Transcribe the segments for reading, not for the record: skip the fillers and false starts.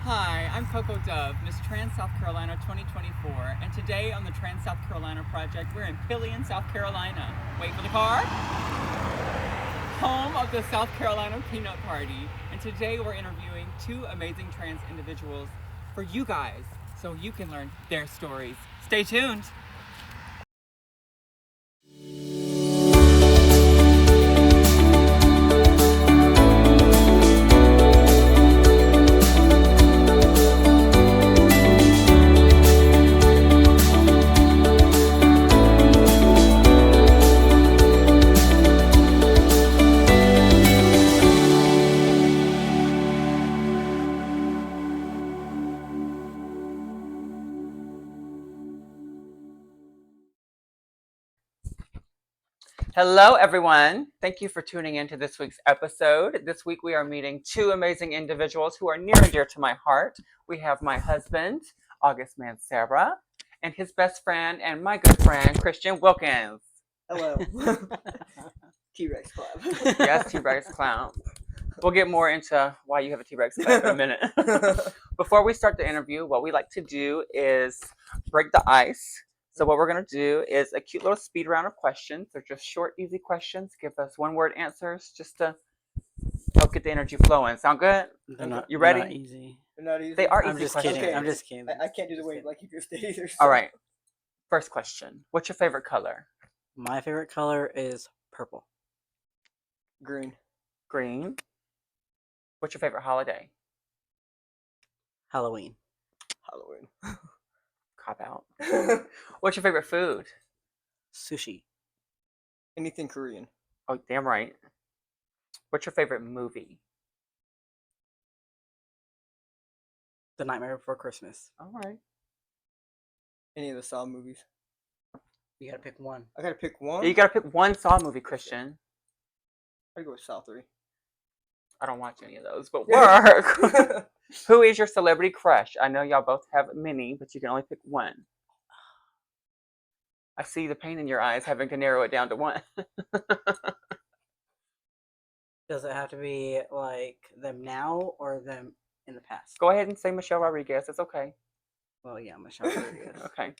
Hi, I'm Coco Dove, Miss Trans South Carolina 2024, and today on the Trans South Carolina Project, we're in Pelion, South Carolina. Wait for the car. Home of the South Carolina Peanut Party, and today we're interviewing two amazing trans individuals for you guys, so you can learn their stories. Stay tuned. Hello, everyone. Thank you for tuning in to this week's episode. This week, we are meeting two amazing individuals who are near and dear to my heart. We have my husband, August Mancera, and his best friend and my good friend, Christian Wilkins. Hello. T-Rex clap. Yes, T-Rex clown. We'll get more into why you have a T-Rex clap in a minute. Before we start the interview, what we like to do is break the ice. So what we're going to do is a cute little speed round of questions. They're just short, easy questions. Give us one-word answers just to help get the energy flowing. Sound good? You ready? They're not easy. They're not easy. They are I'm easy just questions. kidding. Okay. I'm just kidding. I can't do the way like you just did either. So. All right. First question. What's your favorite color? My favorite color is purple. Green. Green. What's your favorite holiday? Halloween. Halloween. Cop out. What's your favorite food? Sushi. Anything Korean. Oh, damn right. What's your favorite movie? The Nightmare Before Christmas. All right. Any of the Saw movies. You gotta pick one. I gotta pick one. You gotta pick one Saw movie, Christian. I go with Saw 3. I don't watch any of those, but work. Who is your celebrity crush? I know y'all both have many, but you can only pick one. I see the pain in your eyes having to narrow it down to one. Does it have to be like them now or them in the past? Go ahead and say Michelle Rodriguez. It's okay. Well, yeah, Michelle Rodriguez. Okay.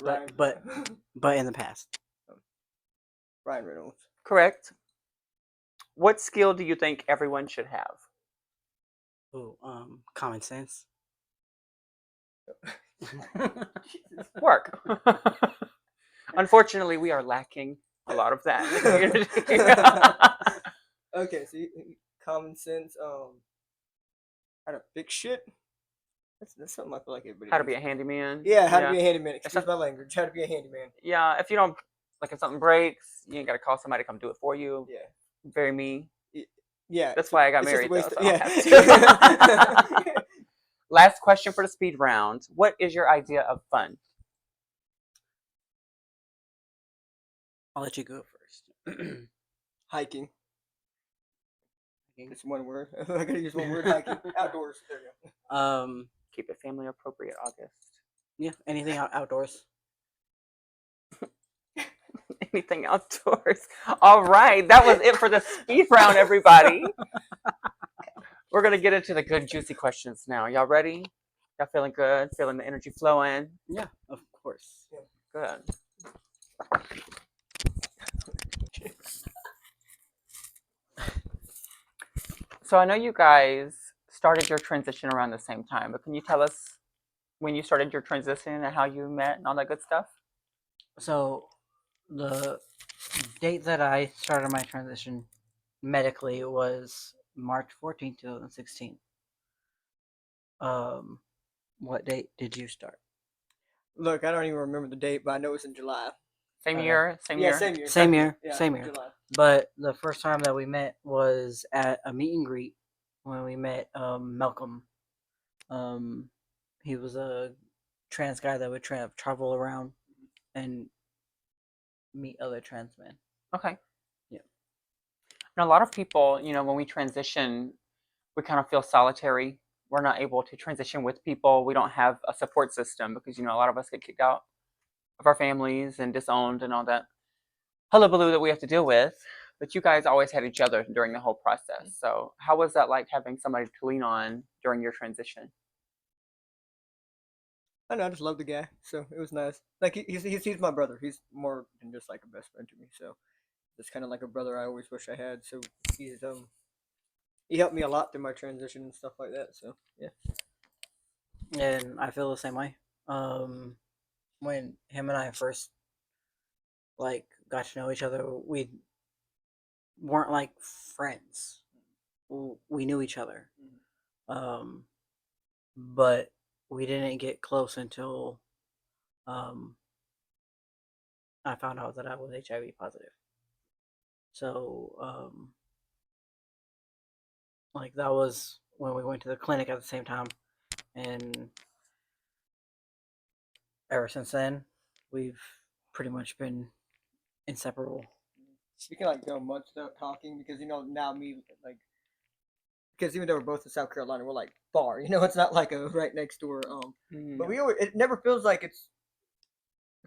But in the past. Ryan Reynolds. Correct. What skill do you think everyone should have? Ooh, common sense. Work. Unfortunately, we are lacking a lot of that in the community. Okay, so common sense. How to fix shit. That's something I feel like everybody. How to knows. be a handyman. Yeah, how to be a handyman. Excuse my language. How to be a handyman. Yeah, if you don't, like if something breaks, you ain't got to call somebody to come do it for you. Yeah. Very me. Yeah. That's why I got it's just married. a waste Though, of- so I yeah. don't have to. Last question for the speed round. What is your idea of fun? I'll let you go first. Hiking. It's one word. I gotta use one word. Hiking. Outdoors. There you go. Keep it family appropriate, August. Yeah, anything outdoors. Anything outdoors. All right, that was it for the speed round, everybody. We're gonna get into the good, juicy questions now. Y'all ready? Y'all feeling good? Feeling the energy flowing? Yeah, of course. Good. So I know you guys started your transition around the same time, but can you tell us when you started your transition and how you met and all that good stuff? So, the date that I started my transition medically was March 14th, 2016. What date did you start? Look, I don't even remember the date, but I know it's in July. Same Okay. year? Same Yeah, year? same year. Same year. Yeah, Same year. July. But the first time that we met was at a meet and greet when we met Malcolm. He was a trans guy that would travel around and meet other trans men. Okay. Yeah. And a lot of people, you know, when we transition, we kind of feel solitary. We're not able to transition with people. We don't have a support system because, you know, a lot of us get kicked out of our families and disowned and all that hullabaloo that we have to deal with. But you guys always had each other during the whole process. So how was that like having somebody to lean on during your transition? I know, I just love the guy, so it was nice. Like he's my brother. He's more than just like a best friend to me. So it's kind of like a brother I always wish I had. So he's he helped me a lot through my transition and stuff like that. So yeah. And I feel the same way. When him and I first like got to know each other, we weren't like friends. We knew each other, um, but we didn't get close until um, I found out that I was HIV positive. So, like that was when we went to the clinic at the same time, and ever since then, we've pretty much been inseparable. We can like go months without talking because now me like because even though we're both in South Carolina, we're like far. It's not like a right next door. But it never feels like it's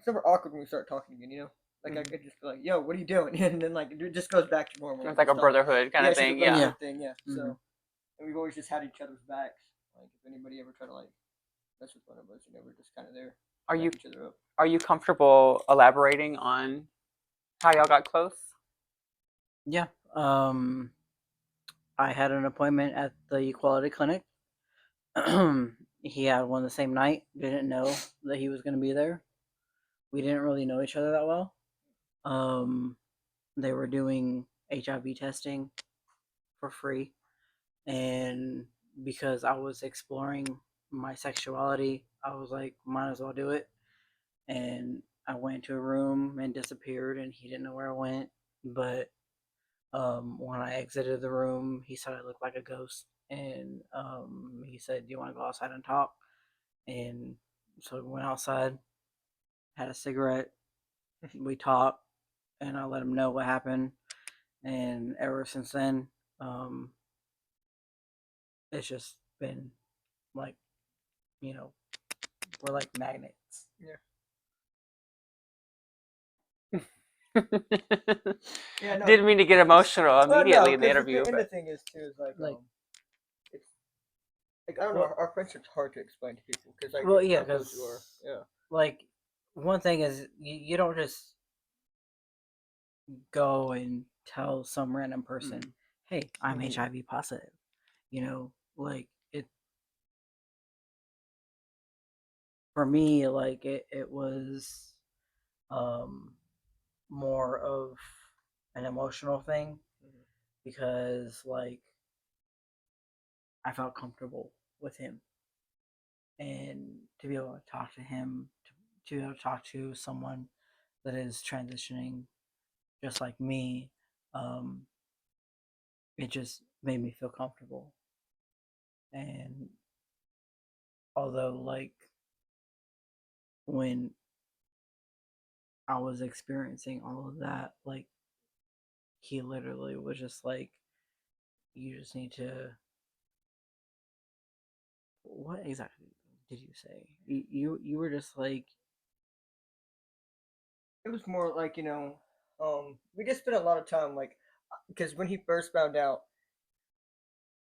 never awkward when we start talking again. Like I could just be like, "Yo, what are you doing?" And then like it just goes back to normal. It's like a brotherhood kind Yeah, of it's just a thing. Yeah. brotherhood thing. Yeah. Mhm. So and we've always just had each other's backs. Like if anybody ever try to like mess with one of us, we're just kind of there. Are to you back each other up. are you comfortable elaborating on how y'all got close? Yeah. I had an appointment at the equality clinic. He had one the same night. Didn't know that he was going to be there. We didn't really know each other that well. They were doing HIV testing for free, and because I was exploring my sexuality, I was like, might as well do it. And I went to a room and disappeared, and he didn't know where I went. But when I exited the room, he said I looked like a ghost, and he said, "Do you want to go outside and talk?" And so we went outside, had a cigarette, we talked, and I let him know what happened. And ever since then, um, it's just been like, you know, we're like magnets. Yeah, no. Didn't mean to get emotional Well, immediately no, in the 'cause interview, and the but thing is too is like Like- it's like I don't know. Well- Our friendship's hard to explain to people because like Well, yeah, how close you are. because Yeah. like one thing is you don't just go and tell some random person, "Hey, I'm Mhm. HIV positive." Like it for me, like it was um more of an emotional thing because like I felt comfortable with him, and to be able to talk to him, to be able to talk to someone that is transitioning just like me, um, it just made me feel comfortable. And although like when I was experiencing all of that, like he literally was just like, "You just need to." What exactly did you say? You were just like, It was more like we just spent a lot of time like because when he first found out,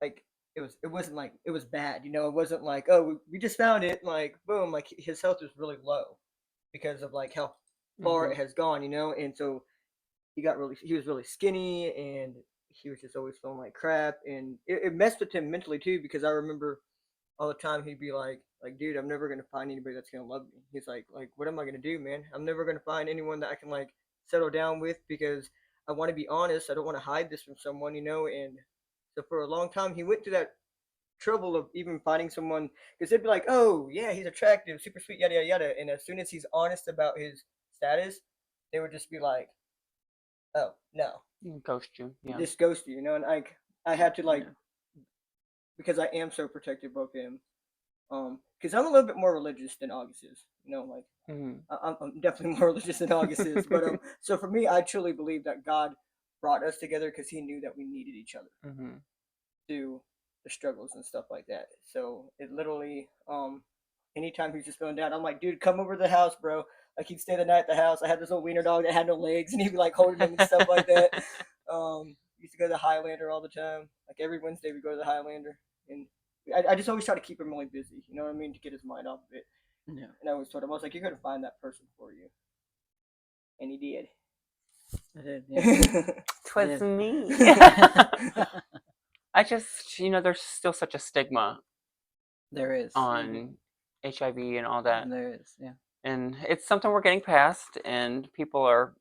like it wasn't like it was bad. It wasn't like, oh, we just found it, like boom, like his health was really low because of like how far it has gone. And so he was really skinny, and he was just always feeling like crap, and it messed with him mentally too because I remember all the time he'd be like, dude, I'm never gonna find anybody that's gonna love me. He's like, what am I gonna do, man? I'm never gonna find anyone that I can like settle down with because I want to be honest. I don't want to hide this from someone, and so for a long time he went through that trouble of even finding someone because they'd be like, oh yeah, he's attractive, super sweet, yada yada yada, and as soon as he's honest about his status, they would just be like, oh no, ghost you. Yeah. just ghost you, and I had to like because I am so protective of him, because I'm a little bit more religious than August is, like I'm definitely more religious than August is, but so for me, I truly believe that God brought us together because He knew that we needed each other through the struggles and stuff like that. So it literally, anytime he's just feeling down, I'm like, dude, come over to the house, bro. Like he'd stay the night at the house. I had this little wiener dog that had no legs, and he'd be like holding him and stuff like that. Used to go to the Highlander all the time. Like every Wednesday, we go to the Highlander, and I just always try to keep him really busy. You know what I mean, to get his mind off of it. Yeah. And I always told him, I was like, "You're gonna find that person for you," and he did. I did. Yeah. Twas Yeah. me. I just, there's still such a stigma There is. on HIV and all that. There is. Yeah. And it's something we're getting past, and people are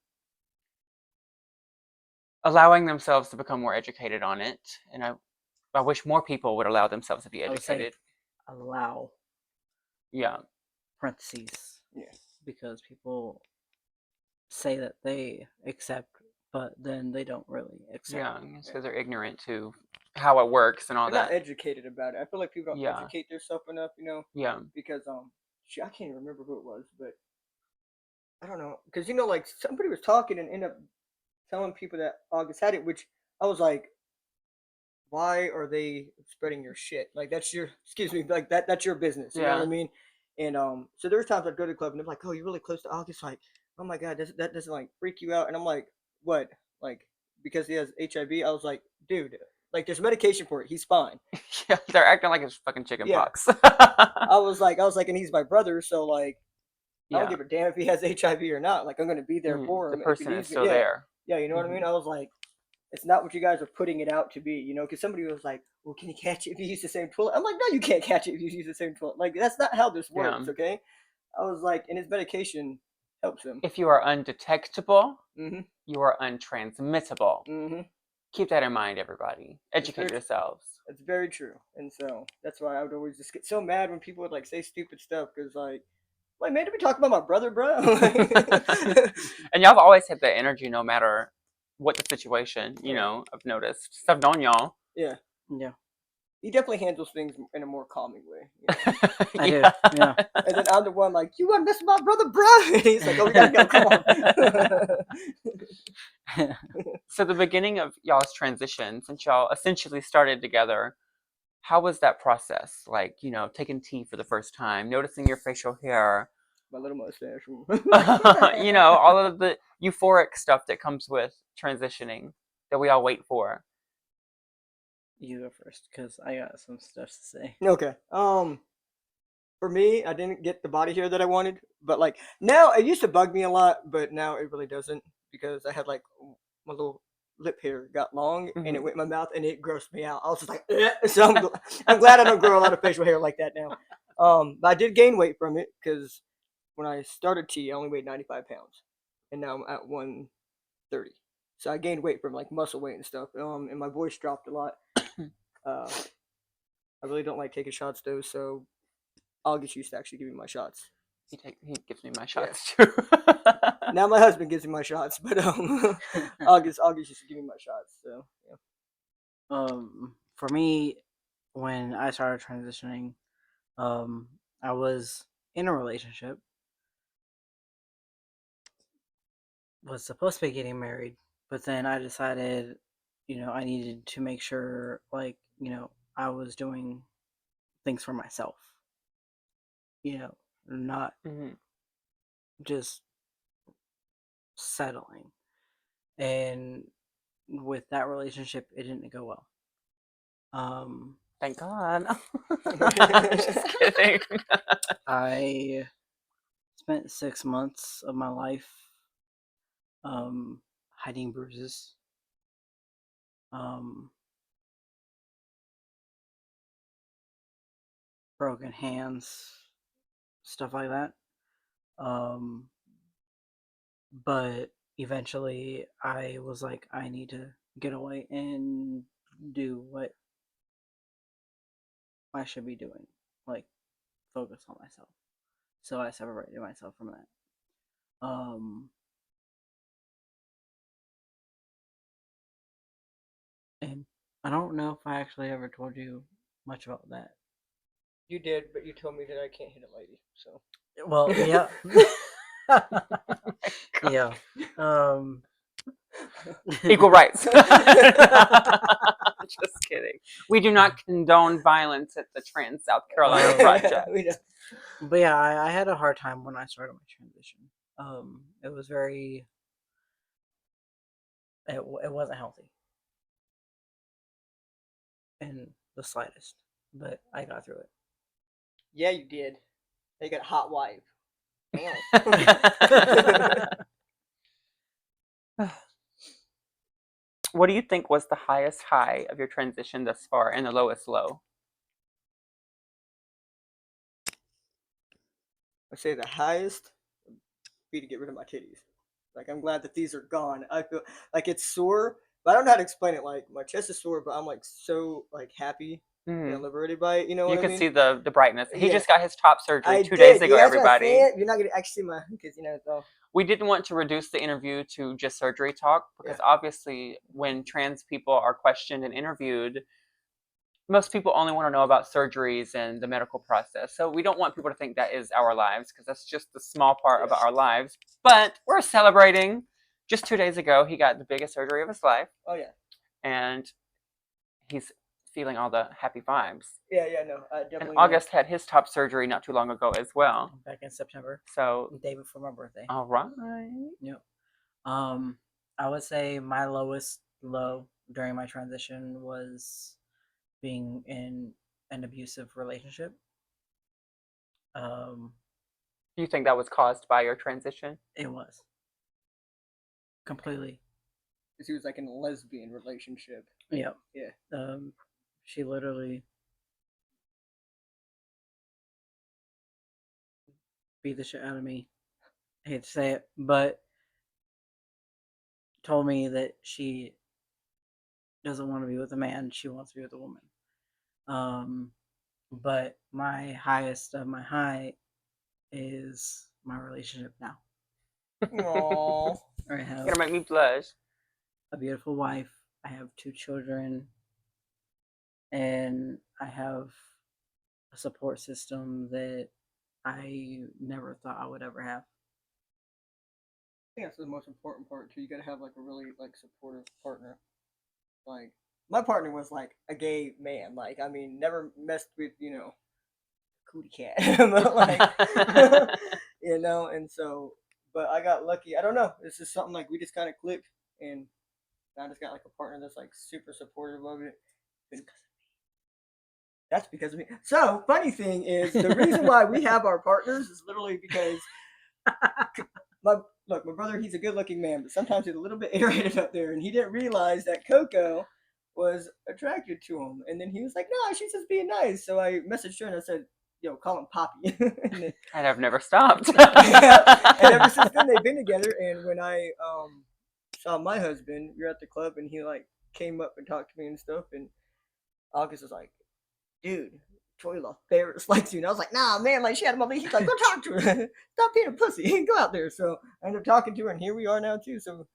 allowing themselves to become more educated on it. And I wish more people would allow themselves to be I would say educated. allow Yeah. parentheses Yeah. because people say that they accept, but then they don't really accept. Yeah, it's because they're ignorant to how it works and all They're not that. educated about it. I feel like people don't Yeah. educate themselves enough, Yeah. because I can't even remember who it was, but I don't know, because like somebody was talking and ended up telling people that August had it, which I was like, why are they spreading your shit? Like that's your, excuse me, like that's your business. You know what I Yeah. mean? And so there's times I'd go to the club and they're like, oh, you're really close to August. Like, oh my god, that doesn't like freak you out? And I'm like, what? Like because he has HIV? I was like, dude, like there's medication for it. He's fine. Yeah, they're acting like it's fucking chicken Yeah. pox. I was like, and he's my brother, so like, I Yeah. don't give a damn if he has HIV or not. Like, I'm gonna be there for The him. person if he is needs me. still there. Yeah, you know what I mean? I was like, it's not what you guys are putting it out to be, because somebody was like, well, can you catch it if you use the same toilet? I'm like, no, you can't catch it if you use the same toilet. Like, that's not how this works, Yeah. okay? I was like, and his medication helps him. If you are undetectable, Mm-hmm. you are untransmittable. Mm-hmm. Keep that in mind, everybody. Educate very- yourselves. It's very true. And so that's why I would always just get so mad when people would like say stupid stuff because like man, did we talk about my brother, bro? And y'all have always had that energy no matter what the situation, Yeah. I've noticed. Since I've known y'all. Yeah. Yeah. He definitely handles things in a more calming way. I do. Yeah. And then I'm the one like, you want to mess with my brother, bro? And he's like, oh, we gotta go. Come on. So the beginning of y'all's transition, since y'all essentially started together, how was that process? Like, taking tea for the first time, noticing your facial hair, My little mustache. all of the euphoric stuff that comes with transitioning that we all wait for. You go first, because I got some stuff to say. Okay. For me, I didn't get the body hair that I wanted, but like now it used to bug me a lot, but now it really doesn't because I had like my little lip hair got long and it went in my mouth and it grossed me out. I was just like, eh. So I'm glad I don't grow a lot of facial hair like that now. But I did gain weight from it because when I started tea, I only weighed 95 pounds, and now I'm at 130. So I gained weight from like muscle weight and stuff. And my voice dropped a lot. I really don't like taking shots though, so August used to actually give me my shots. He gives me my shots too. Now my husband gives me my shots, but August used to give me my shots. So yeah. For me, when I started transitioning, I was in a relationship, was supposed to be getting married, but then I decided, I needed to make sure, like, I was doing things for myself, not just settling. And with that relationship, it didn't go well. Thank God. Just kidding. I spent 6 months of my life hiding bruises, broken hands, stuff like that. But eventually I was like, I need to get away and do what I should be doing, like focus on myself. So I separated myself from that. And I don't know if I actually ever told you much about that. You did, but you told me that I can't hit a lady. So Well, yeah. Yeah. Equal rights. Just kidding. We do not condone violence at the Trans South Carolina Project. But yeah, I had a hard time when I started my transition. It was very It wasn't healthy in the slightest, but I got through Yeah, you did. You got a hot wife. Damn. it. What do you think was the highest high of your transition thus far and the lowest low? I say the highest would be to get rid of my titties. Like I'm glad that these are gone. I feel like it's sore, but I don't know how to explain it. Like my chest is sore, but I'm like so like happy and liberated by it. You know You what I can mean? see the brightness. He Yeah. just got his top surgery I 2 days did. ago, Yeah, that's what I'm everybody. saying. You're not gonna actually see my because you know it's all. We didn't want to reduce the interview to just surgery talk because obviously when trans people are questioned and interviewed, most people only want to know about surgeries and the medical process. So we don't want people to think that is our lives because that's just the small part of our lives. But we're celebrating. Just 2 days ago, he got the biggest surgery of his life. Oh yeah. And he's feeling all the happy vibes. Yeah, no, I definitely. And August had his top surgery not too long ago as well. Back in September. So the day before my birthday. All right. Yep. I would say my lowest low during my transition was being in an abusive relationship. You think that was caused by your transition? It was completely. Because he was like in a lesbian relationship. Yep. Yeah. She literally beat the shit out of me. I hate to say it, but told me that she doesn't want to be with a man, she wants to be with a woman. But my highest of my high is my relationship now. Aww. I have You're gonna make me blush. a beautiful wife. I have 2 children, and I have a support system that I never thought I would ever have. I think that's the most important part too. You gotta have like a really like supportive partner. Like my partner was like a gay man. Like I mean, never messed with cootie cat, but like and so. But I got lucky. I don't know. It's just something like we just kind of clicked, and I just got like a partner that's like super supportive of it. That's because of me. So funny thing is the reason why we have our partners is literally because my brother, he's a good looking man, but sometimes he's a little bit irritated up there, and he didn't realize that Coco was attracted to him. And then he was like, "No, she's just being nice." So I messaged her and I said, "Yo, call him Poppy." And I've never stopped. And ever since then they've been together. And when I saw my husband, we were at the club, and he like came up and talked to me and stuff. And August was like, "Dude, Troy Ferris likes you." And I was like, "Nah, man, like she had him up." He's like, "Go talk to her. Stop being a pussy. Go out there." So I ended up talking to her, and here we are now too. So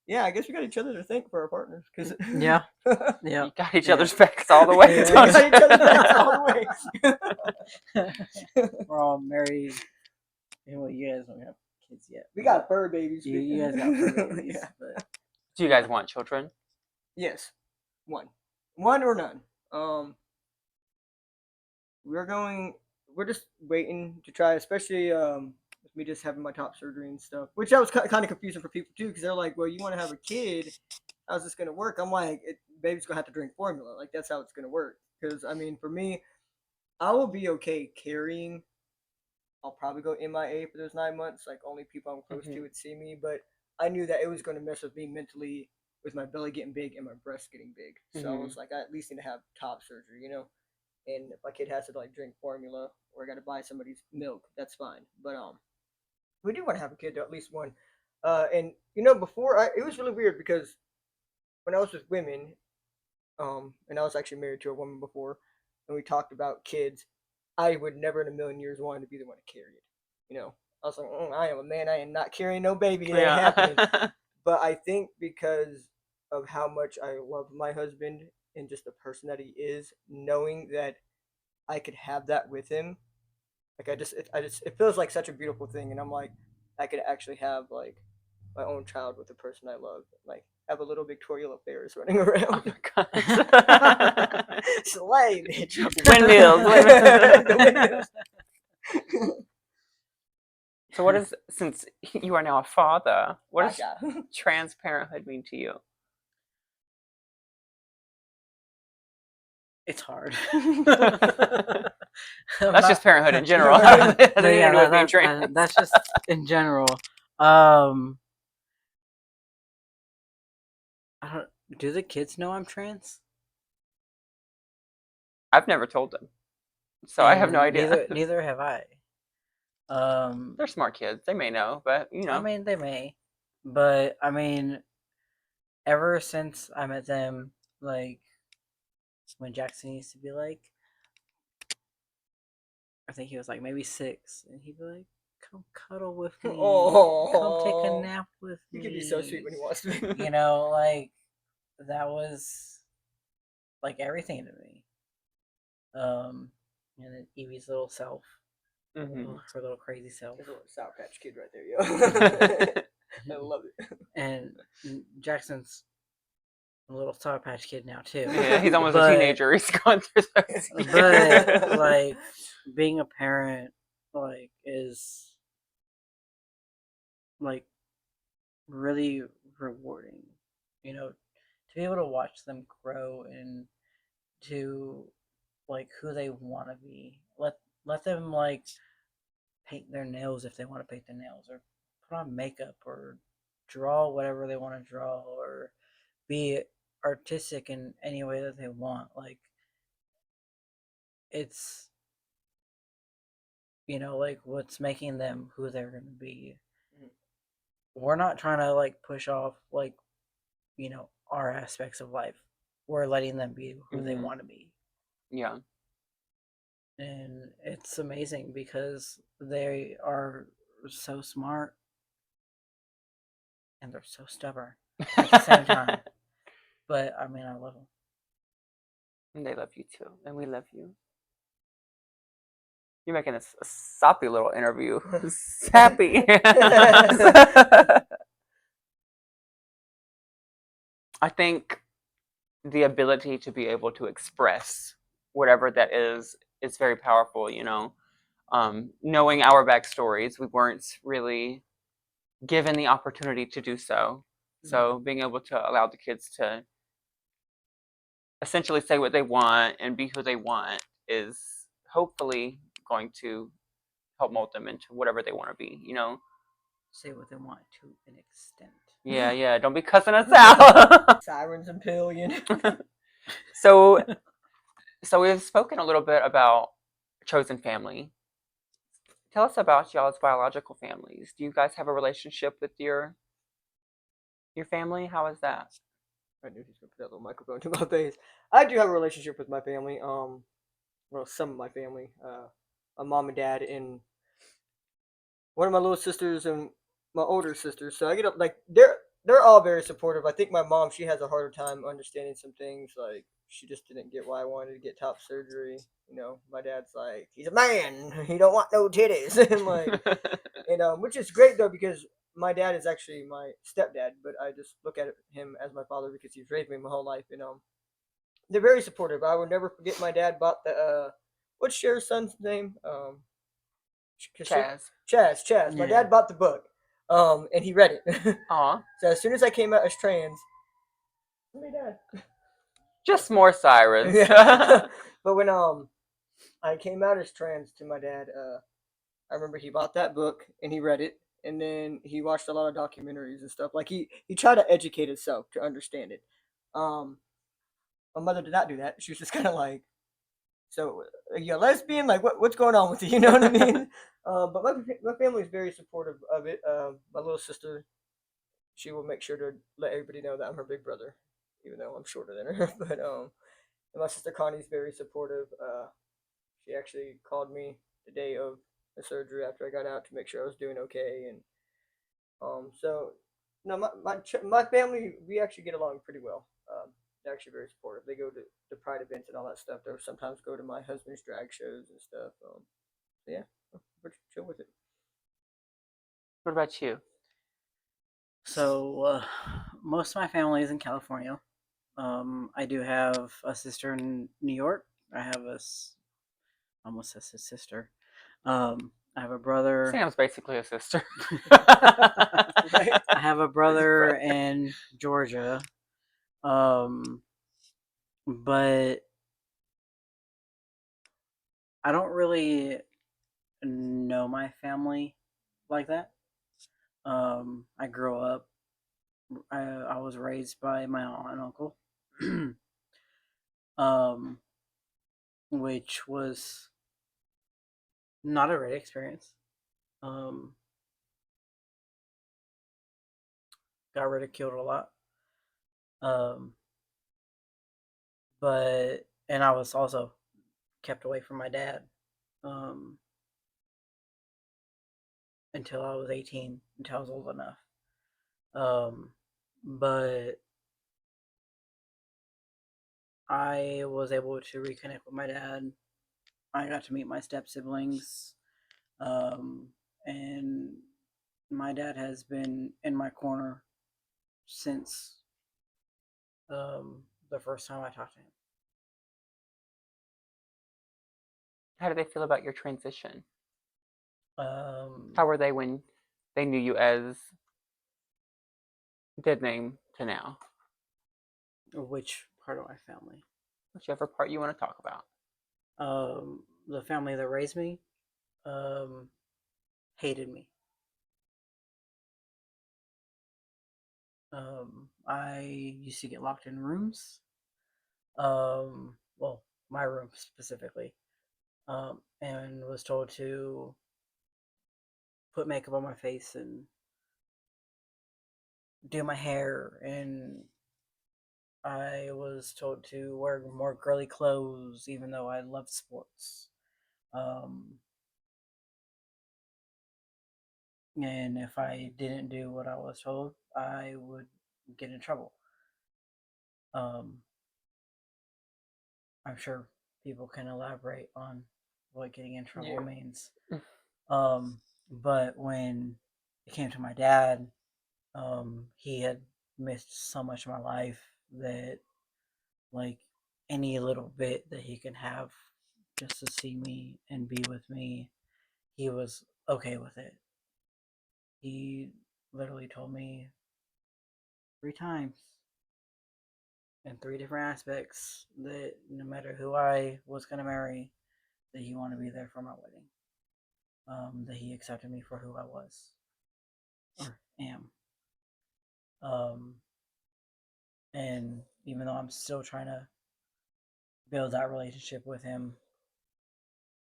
yeah, I guess we got each other to thank for our partners. Cause Yeah. You got each other's backs all the way. we don't got you? each other's backs all the way. We're all married. Well, you guys don't have kids yet. We got fur babies. You guys got fur babies. Yeah. But Do you guys want children? Yes, one or none. We're just waiting to try, especially with me just having my top surgery and stuff, which that was kind of confusing for people too, because they're like, "Well, you want to have a kid? How's this gonna work?" I'm like, "Baby's gonna have to drink formula. Like that's how it's gonna work." Because I mean, for me, I will be okay carrying. I'll probably go MIA for those 9 months. Like only people I'm close to would see me, but I knew that it was going to mess with me mentally, with my belly getting big and my breasts getting big. So I was like, I at least need to have top surgery, And if my kid has to like drink formula or I got to buy somebody's milk, that's fine. But we do want to have a kid, though, at least one. And before it was really weird because when I was with women, and I was actually married to a woman before, and we talked about kids, I would never in a million years want to be the one to carry it. I was like, I am a man. I am not carrying no baby. It ain't happening. But I think because of how much I love my husband and just the person that he is, knowing that I could have that with him, like it feels like such a beautiful thing. And I'm like, I could actually have like my own child with the person I love, like have a little Victoria Ferris running around. Oh my god. Slay, bitch. Windmills. So since you are now a father, what does trans parenthood mean to you? it's hard. That's just parenthood in general. Right. It has anything to do with being that, trans. that's just in general. Um, I don't, do the kids know I'm trans? I've never told them, so I have no And idea. neither have I. They're smart kids. They may know, but I mean, they may, but I mean, ever since I met them, like when Jackson used to be like, I think he was like maybe 6, and he'd be like, "Come cuddle with me, come take a Oh, nap with he me." can be so sweet when he wants to be. You know, like that was like everything to me. And then Evie's little self, Mhm. her little crazy self, There's a little Sour Patch Kid right there, yo. I love it. and Jackson's a little Sour Patch Kid now too. Yeah, he's almost a But- teenager. He's gone through those But years. like being a parent, like is like really rewarding. You know, to be able to watch them grow and to like who they want to be. Let them like paint their nails if they want to paint their nails, or put on makeup, or draw whatever they want to draw, or be artistic in any way that they want. Like it's like what's making them who they're going to be. We're not trying to like push off like our aspects of life. We're letting them be who they Mhm. want to be. Yeah. And it's amazing because they are so smart and they're so stubborn at the same time. But I mean, I love them. And they love you too, and we love you. You're making this a soppy little interview. Sappy. I think the ability to be able to express whatever that is very powerful. Knowing our backstories, we weren't really given the opportunity to do so. So being able to allow the kids to essentially say what they want and be who they want is hopefully going to help mold them into whatever they want to be. Say what they want to an extent. Yeah. Don't be cussing us out. Sirens and Pelion. So we've spoken a little bit about chosen family. Tell us about y'all's biological families. Do you guys have a relationship with your family? How is that? I knew he's gonna put that little microphone to my face. I do have a relationship with my family. Well, some of my family. My mom and dad, and one of my little sisters and my older sisters. So I get up like they're all very supportive. I think my mom, she has a harder time understanding some things. Like she just didn't get why I wanted to get top surgery. My dad's like, he's a man. He don't want no titties, and which is great though because my dad is actually my stepdad, but I just look at him as my father because he's raised me my whole life. They're very supportive. I will never forget my dad bought the what's Cher's son's name? Chaz. Chaz. My Yeah. dad bought the book, and he read it. Aw. So as soon as I came out as trans, my dad. Just more sirens. Yeah. But when I came out as trans to my dad, I remember he bought that book and he read it, and then he watched a lot of documentaries and stuff. Like he tried to educate himself to understand it. My mother did not do that. She was just kind of like, so you a lesbian? Like what's going on with you? You know what I mean? But my family is very supportive of it. My little sister, she will make sure to let everybody know that I'm her big brother, even though I'm shorter than her. But and my sister Connie's very supportive. She actually called me the day of the surgery after I got out to make sure I was doing okay, and so no, my family, we actually get along pretty well. They're actually very supportive. They go to the pride events and all that stuff. They sometimes go to my husband's drag shows and stuff. So yeah, we're chill with it. What about you? So most of my family is in California. I do have a sister in New York. I have almost a sister. I have a brother. Sam's basically a sister. I have a brother in Georgia. But I don't really know my family like that. I grew up. I was raised by my aunt and uncle, um, which was not a great experience. Um, got ridiculed a lot. Um, but and I was also kept away from my dad um, until I was 18, until I was old enough. But I was able to reconnect with my dad. I got to meet my step siblings, and my dad has been in my corner since the first time I talked to him. How do they feel about your transition? Um, How were they when they knew you as dead name to now? which part of my family? Whichever part you want to talk about. The family that raised me um, hated me. I used to get locked in rooms. Well, my room specifically, and was told to put makeup on my face and do my hair, and I was told to wear more girly clothes, even though I loved sports. Um, and if I didn't do what I was told, I would get in trouble. Um, I'm sure people can elaborate on what getting in trouble means. But when it came to my dad, he had missed so much of my life that, like, any little bit that he could have just to see me and be with me, he was okay with it. He literally told me 3 times in 3 different aspects that no matter who I was going to marry, that he wanted to be there for my wedding. That he accepted me for who I was or am. And even though I'm still trying to build that relationship with him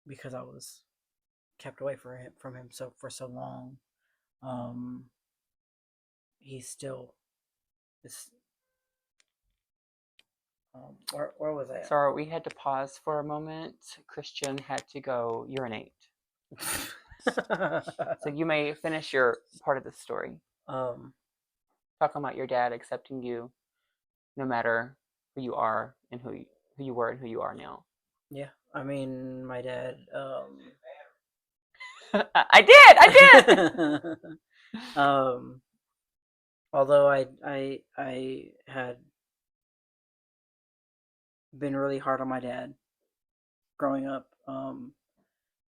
because I was kept away from him so for so long, um, he still is. Where was I at? Sorry, we had to pause for a moment. Christian had to go urinate. So you may finish your part of the story. um, Talking about your dad accepting you no matter who you are and who you were and who you are now. yeah, I mean, my dad. I did. Although I had been really hard on my dad growing up,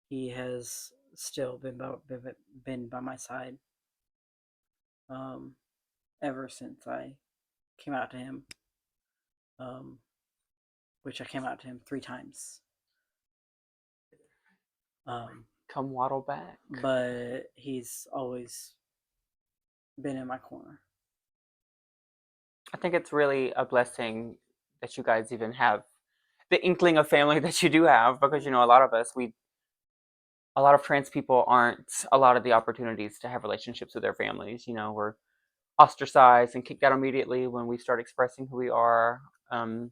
he has still been by my side ever since I came out to him, um, which I came out to him 3 times. Come waddle back. But he's always been in my corner. I think it's really a blessing that you guys even have the inkling of family that you do have, because a lot of us, a lot of trans people aren't allowed the opportunities to have relationships with their families. We're ostracized and kicked out immediately when we start expressing who we are. And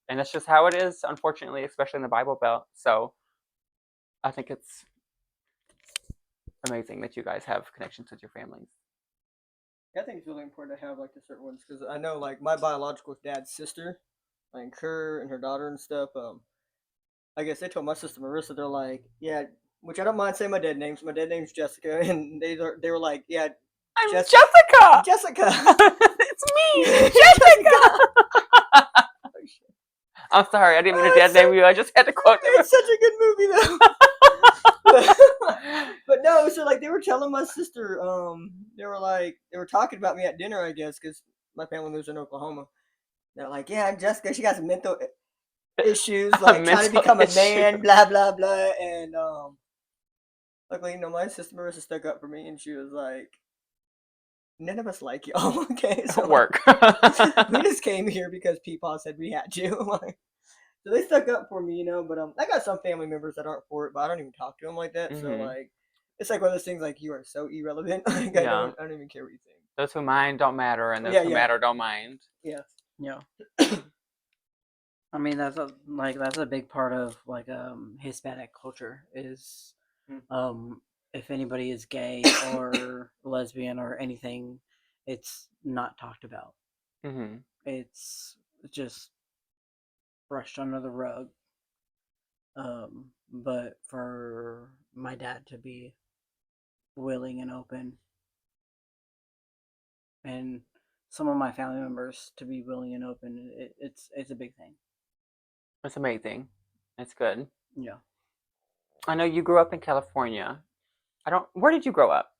that's just how it is, unfortunately, especially in the Bible Belt. So I think it's amazing that you guys have connections with your families. I think it's really important to have like the certain ones because I know like my biological dad's sister, like her and her daughter and stuff. I guess they told my sister Marissa, they're like, yeah, which I don't mind saying my dead names. My dead name's Jessica, and they were like, yeah, I'm Jessica. Jessica. It's me, Jessica. I'm sorry, I didn't mean to dead name you. I just had to quote them. It's such a good movie though. But no, so like they were telling my sister, they were talking about me at dinner, I guess, because my family lives in Oklahoma. They're like, yeah, Jessica, she got some mental issues, like trying to Mental become a issue. man, blah blah blah, and luckily, my sister Marissa stuck up for me, and she was like, "None of us like y'all, okay? So Work. we just came here because Peepaw said we had you." Like, so they stuck up for me, But I got some family members that aren't for it, but I don't even talk to them like that. So Mhm. like, it's like one of those things like you are so irrelevant. Like Yeah. I don't even care what you think. Those who mind don't matter, and those Yeah, who yeah, matter don't mind. yeah. Yeah. I mean that's a big part of like Hispanic culture is Mm. if anybody is gay or lesbian or anything, it's not talked about. Hmm. It's just brushed under the rug. But for my dad to be willing and open, and some of my family members to be willing and open, it's a big thing. It's amazing. It's good. Yeah. I know you grew up in California. Where did you grow up?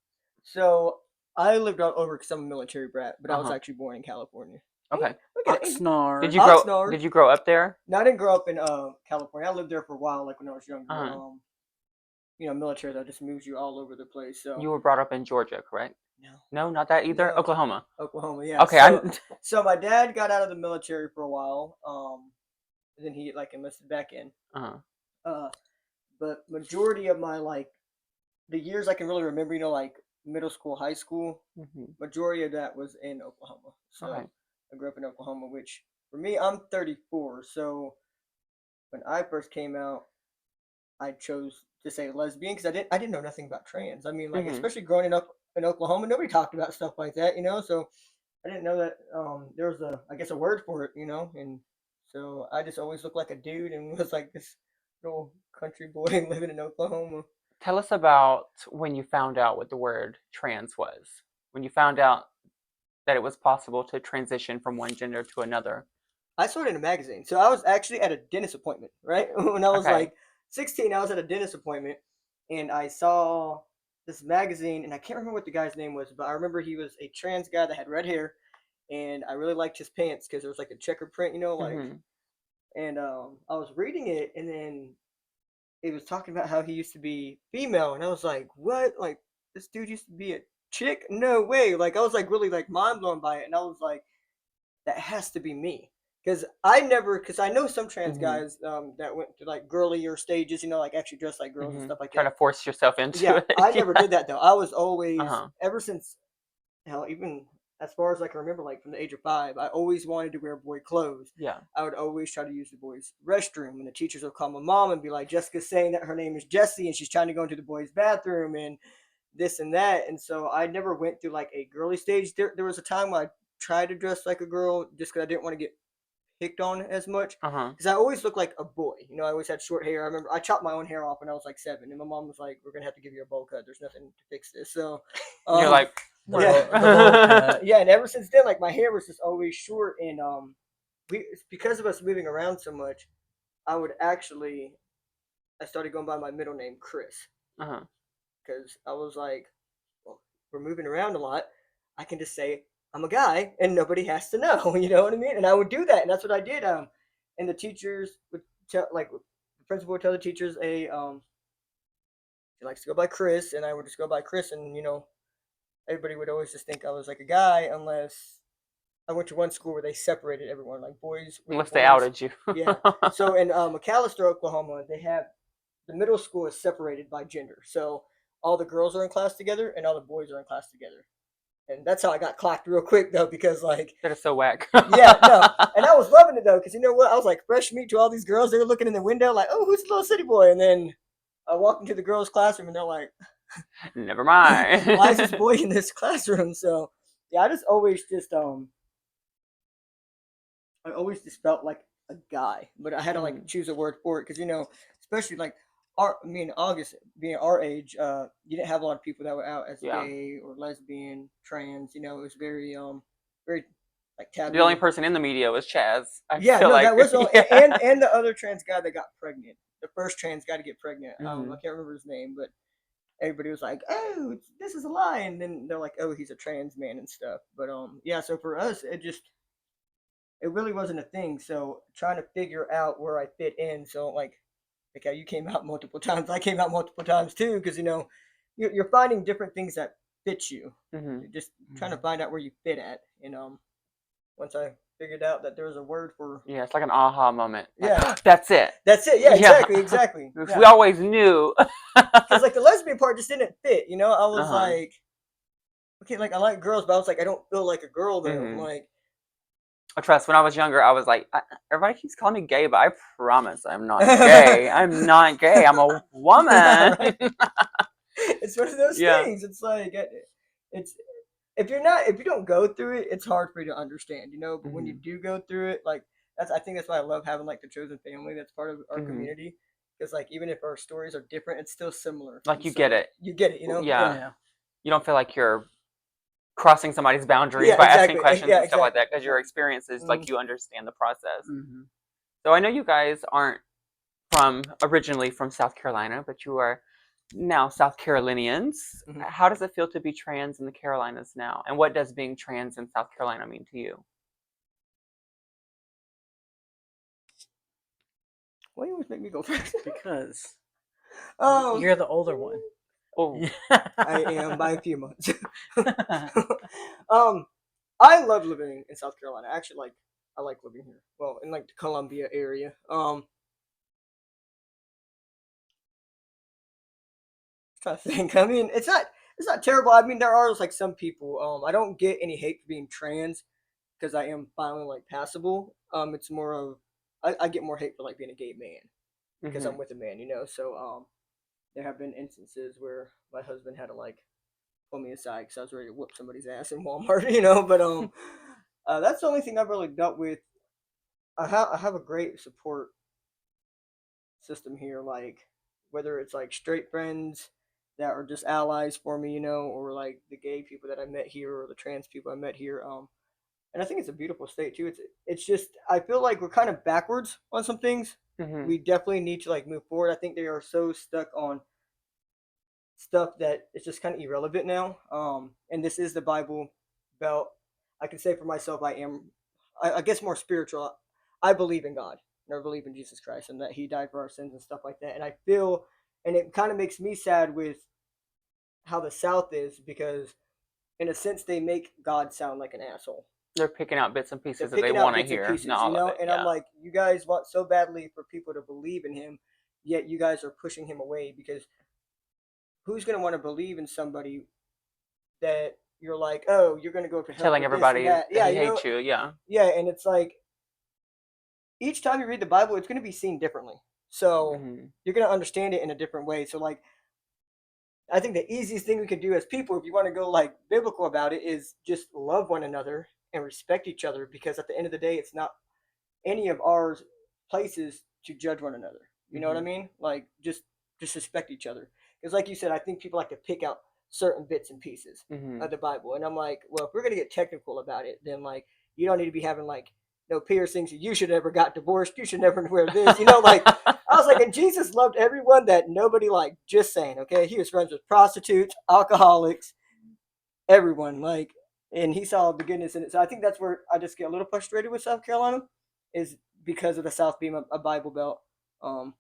So I lived all over because I'm a military brat, but I was Uh-huh. actually born in California. Okay. Look at it. Oxnard. Did you grow up there? No, I didn't grow up in California. I lived there for a while, like when I was younger. Uh-huh. Military that just moves you all over the place. So You were brought up in Georgia, correct? no, No, not that either. No. Oklahoma. Oklahoma, yeah. Okay. So my dad got out of the military for a while. And then he like enlisted back in. Uh-huh. But majority of my like the years I can really remember, like middle school, high school, Hmm. majority of that was in Oklahoma. So Okay. I grew up in Oklahoma, which for me, I'm 34. So when I first came out, I chose to say lesbian because I didn't know nothing about trans. I mean, like Hmm. especially growing up in Oklahoma, nobody talked about stuff like that, So I didn't know that there was I guess a word for it, and so I just always looked like a dude and was like this little country boy living in Oklahoma. Tell us about when you found out what the word trans was. When you found out that it was possible to transition from one gender to another. I saw it in a magazine. So I was actually at a dentist appointment, right? When I was Okay. like 16, I was at a dentist appointment and I saw this magazine and I can't remember what the guy's name was, but I remember he was a trans guy that had red hair and I really liked his pants because there was like a checker print, Hmm. and I was reading it and then it was talking about how he used to be female and I was like, what? Like this dude used to be a chick? No way. Like I was like really like mind blown by it and I was like, that has to be me because I know some trans Hmm. guys that went to like girlier stages, like actually dress like girls and Hmm. stuff like Trying that. to force yourself into Yeah, it. I never Yeah. did that though. I was always Uh-huh. ever since hell, even as far as I can remember, like from the age of 5, I always wanted to wear boy clothes. Yeah. I would always try to use the boys' restroom, and the teachers would call my mom and be like, "Jessica's saying that her name is Jessie, and she's trying to go into the boys' bathroom, and this and that." And so I never went through like a girly stage. There was a time where I tried to dress like a girl just because I didn't want to get picked on as much Uh-huh. because I always looked like a boy. I always had short hair. I remember I chopped my own hair off when I was like 7, and my mom was like, "We're gonna have to give you a bowl cut. There's nothing to fix this." So, You're like, yeah, The bowl cut. yeah. And ever since then, like my hair was just always short, and because of us moving around so much, I would actually I started going by my middle name, Cris, uh-huh. because I was like, well, we're moving around a lot. I can just say I'm a guy, and nobody has to know. You know what I mean? And I would do that, and that's what I did. And the teachers would tell, like, the principal would tell the teachers, "Hey, she likes to go by Chris," and I would just go by Chris, and everybody would always just think I was like a guy, unless I went to one school where they separated everyone, like boys with Unless the they boys. outed you. Yeah. So in McAllister, Oklahoma, they have the middle school is separated by gender. So all the girls are in class together and all the boys are in class together. And that's how I got clocked real quick though, because like, That is so whack. yeah, no, and I was loving it though, because you know what? I was like fresh meat to all these girls. They were looking in the window like, "Oh, who's the little city boy?" And then I walked into the girls' classroom and they're like, Never mind. "Why is this boy in this classroom?" So yeah, I always just felt like a guy, but I had to like choose a word for it because especially like me and August being our age, you didn't have a lot of people that were out as Yeah. gay or lesbian, trans. It was very like The only taboo. person in the media was Chaz. I Yeah, feel no, like. that was Yeah. and the other trans guy that got pregnant, the first trans guy to get pregnant. I Mhm. can't remember his name, but everybody was like, "Oh, this is a lie," and then they're like, "Oh, he's a trans man and stuff." But yeah, so for us, it just it really wasn't a thing. So trying to figure out where I fit in. So like how you came out multiple times, I came out multiple times too, because you're finding different things that fit you. Hmm. You're just trying to find out where you fit at. And once I figured out that there was a word for Yeah, it's like an aha moment. Like, yeah, that's it. that's it. Yeah, Yeah. exactly. Because Yeah. we always knew. Because like the lesbian part just didn't fit. I was Uh-huh. like, okay, like I like girls, but I was like, I don't feel like a girl though. I'm Mhm. like, Trust, when I was younger, I was like, everybody keeps calling me gay, but I promise I'm not gay. I'm not gay. I'm a woman. yeah, right. It's one of those Yeah. things. It's like it's if you don't go through it, it's hard for you to understand. But when you Mhm. do go through it, like I think that's why I love having like the chosen family that's part of our Mhm. community. Because like even if our stories are different, it's still similar. Like And you get so it. you get it. Yeah. Yeah. You don't feel like you're crossing somebody's boundaries Yeah, by asking exactly. questions Yeah, and stuff like exactly. that because your experience is like Mm. you understand the process. Hmm. So I know you guys aren't originally from South Carolina, but you are now South Carolinians. Mhm. How does it feel to be trans in the Carolinas now? And what does being trans in South Carolina mean to you? Why you always make me go first? Because um, you're the older one. Oh, I am by a few months. um, I love living in South Carolina. Actually, I like living here. Well, in like the Columbia area. Trying to think. I mean, it's not terrible. I mean, there are like some people. I don't get any hate for being trans because I am finally like passable. It's more of I get more hate for like being a gay man because hmm I'm with a man. So there have been instances where my husband had to like pull me aside because I was ready to whoop somebody's ass in Walmart. But that's the only thing I've really dealt with. I have a great support system here, like whether it's like straight friends that are just allies for me, or like the gay people that I met here or the trans people I met here. And I think it's a beautiful state too. It's just I feel like we're kind of backwards on some things. hmm We definitely need to like move forward. I think they are so stuck on stuff that is just kind of irrelevant now. And this is the Bible Belt. I can say for myself, I guess, more spiritual. I believe in God, and I believe in Jesus Christ, and that He died for our sins and stuff like that. And I feel, and it kind of makes me sad with how the South is because, in a sense, they make God sound like an asshole. They're picking out bits and They're pieces that they picking out want to bits and hear, pieces, not all of it. and I'm Yeah. like, you guys want so badly for people to believe in Him, yet you guys are pushing Him away because who's going to want to believe in somebody that you're like, oh, you're gonna go to hell Telling for this and everybody that. that Yeah, he hates you. Yeah. yeah, and it's like each time you read the Bible, it's gonna be seen differently. So hmm you're gonna understand it in a different way. So like I think the easiest thing we can do as people, if you want to go like biblical about it, is just love one another and respect each other because at the end of the day, it's not any of our places to judge one another. You know what I hmm mean? Like just respect each other. Because like you said, I think people like to pick out certain bits and pieces hmm of the Bible, and I'm like, well, if we're gonna get technical about it, then like you don't need to be having like no piercings. You should never got divorced. You should never wear this. Like I was like, and Jesus loved everyone that nobody liked. Just saying, okay? He was friends with prostitutes, alcoholics, everyone. Like, and he saw the goodness in it. So I think that's where I just get a little frustrated with South Carolina, is because of the South being a Bible Belt. Um,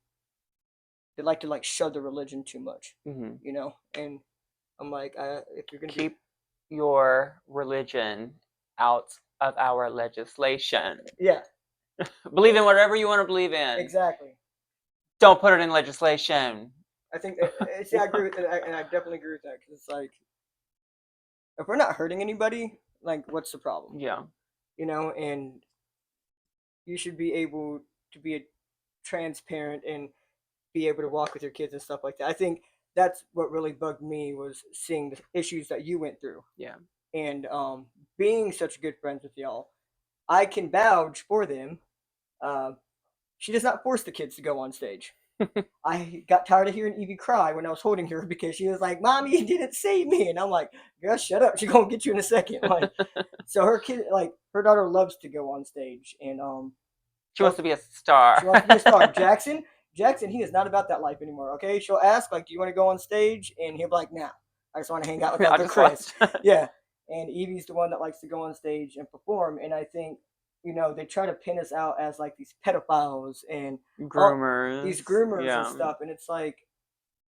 they like to like shove the religion too much, hmm And I'm like, if you're gonna Keep your religion out of our legislation. yeah, Believe in whatever you want to believe in. exactly. Don't put it in legislation. I think see, I agree with that, and I definitely agree with that because it's like if we're not hurting anybody, like what's the problem? Yeah. And you should be able to be a transparent and be able to walk with your kids and stuff like that. I think that's what really bugged me was seeing the issues that you went through Yeah. and being such good friends with y'all. I can vouch for them. Uh, she does not force the kids to go on stage. I got tired of hearing Evie cry when I was holding her because she was like, "Mommy, you didn't save me," and I'm like, "Girl, shut up. She's gonna get you in a second." Like, so her kid, like her daughter, loves to go on stage, and She wants to be a star. she wants to be a star. Jackson, he is not about that life anymore. Okay, she'll ask like, "Do you want to go on stage?" And he'll be like, "Nah, I just want to hang out with I Uncle just Chris." watched. Yeah, and Evie's the one that likes to go on stage and perform, and I think you know, they try to pin us out as like these pedophiles and Groomers. these groomers Yeah. and stuff, and it's like,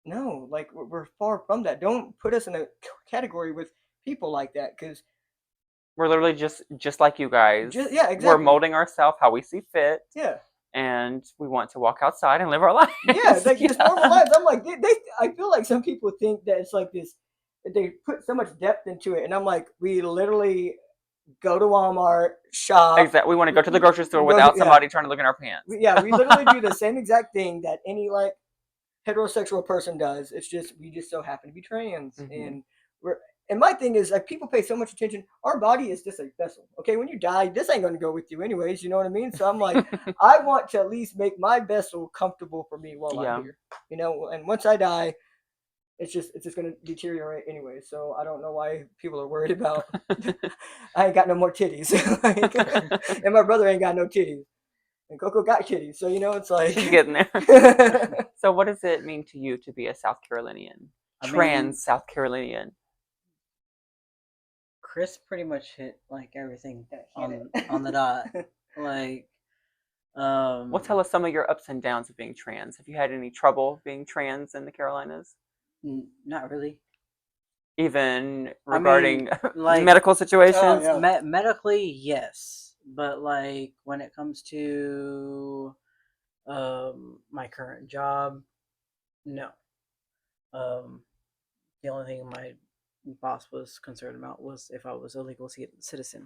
no, like we're far from that. Don't put us in a category with people like that, because We're literally just like you guys. yeah, We're exactly. molding ourselves how we see fit. Yeah. And we want to walk outside and live our lives. Yeah, like just normal lives. I'm like, I feel like some people think that it's like this, they put so much depth into it, and I'm like, we literally go to Walmart, shop. Exactly. We want to go to the grocery store Go- without yeah. somebody trying to look in our pants. Yeah, we literally do the same exact thing that any like heterosexual person does. It's just we just so happen to be trans, and we're. And my thing is, like, people pay so much attention. Our body is just a vessel. Okay, when you die, this ain't going to go with you anyways. You know what I mean? So I'm like, I want to at least make my vessel comfortable for me while I'm here. You know, and once I die, it's just going to deteriorate anyway. So I don't know why people are worried about. I ain't got no more titties, and my brother ain't got no titties, and Coco got titties. So you know, it's like She's getting there. So what does it mean to you to be a South Carolinian? Trans South Carolinian. Cris pretty much hit like everything on the dot. Like, well, tell us some of your ups and downs of being trans. Have you had any trouble being trans in the Carolinas? Not really. Even regarding like medical situations? Oh, yeah. Medically, yes. But like when it comes to my current job, no. The only thing my boss was concerned about was if I was a legal citizen.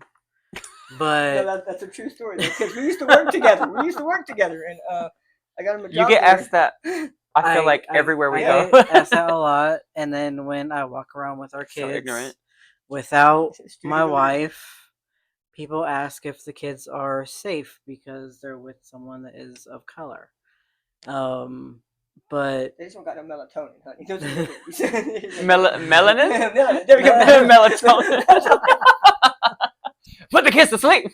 But no, that's a true story, because we used to work together. And I got him a job. You get asked that. I feel like everywhere we go. I get asked that a lot, and then when I walk around with our kids, so ignorant. Without my wife, people ask if the kids are safe because they're with someone that is of color. But they just don't got no melatonin, honey. Melanin? There we go. Melatonin. Put the kids to sleep.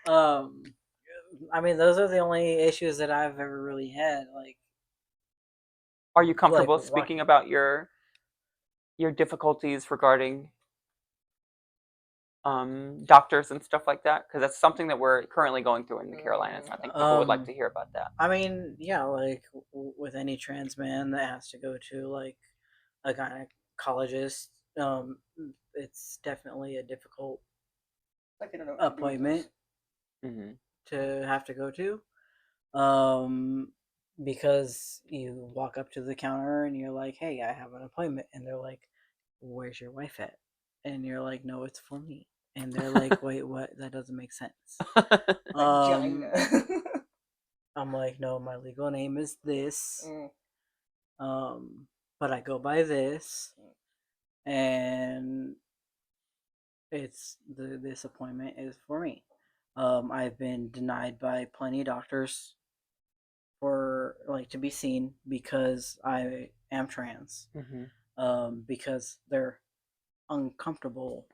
I mean, those are the only issues that I've ever really had. Like, are you comfortable speaking about your difficulties regarding doctors and stuff like that? Because that's something that we're currently going through in the Carolinas. I think people would like to hear about that. I mean, yeah, like with any trans man that has to go to like a gynecologist, it's definitely a difficult appointment to have to go to, because you walk up to the counter and you're like, hey, I have an appointment, and they're like, where's your wife at? And you're like, no, it's for me. And they're like, wait, what? That doesn't make sense. I'm like, no, my legal name is this, but I go by this, and it's this appointment is for me. I've been denied by plenty of doctors for like to be seen because I am trans, because they're uncomfortable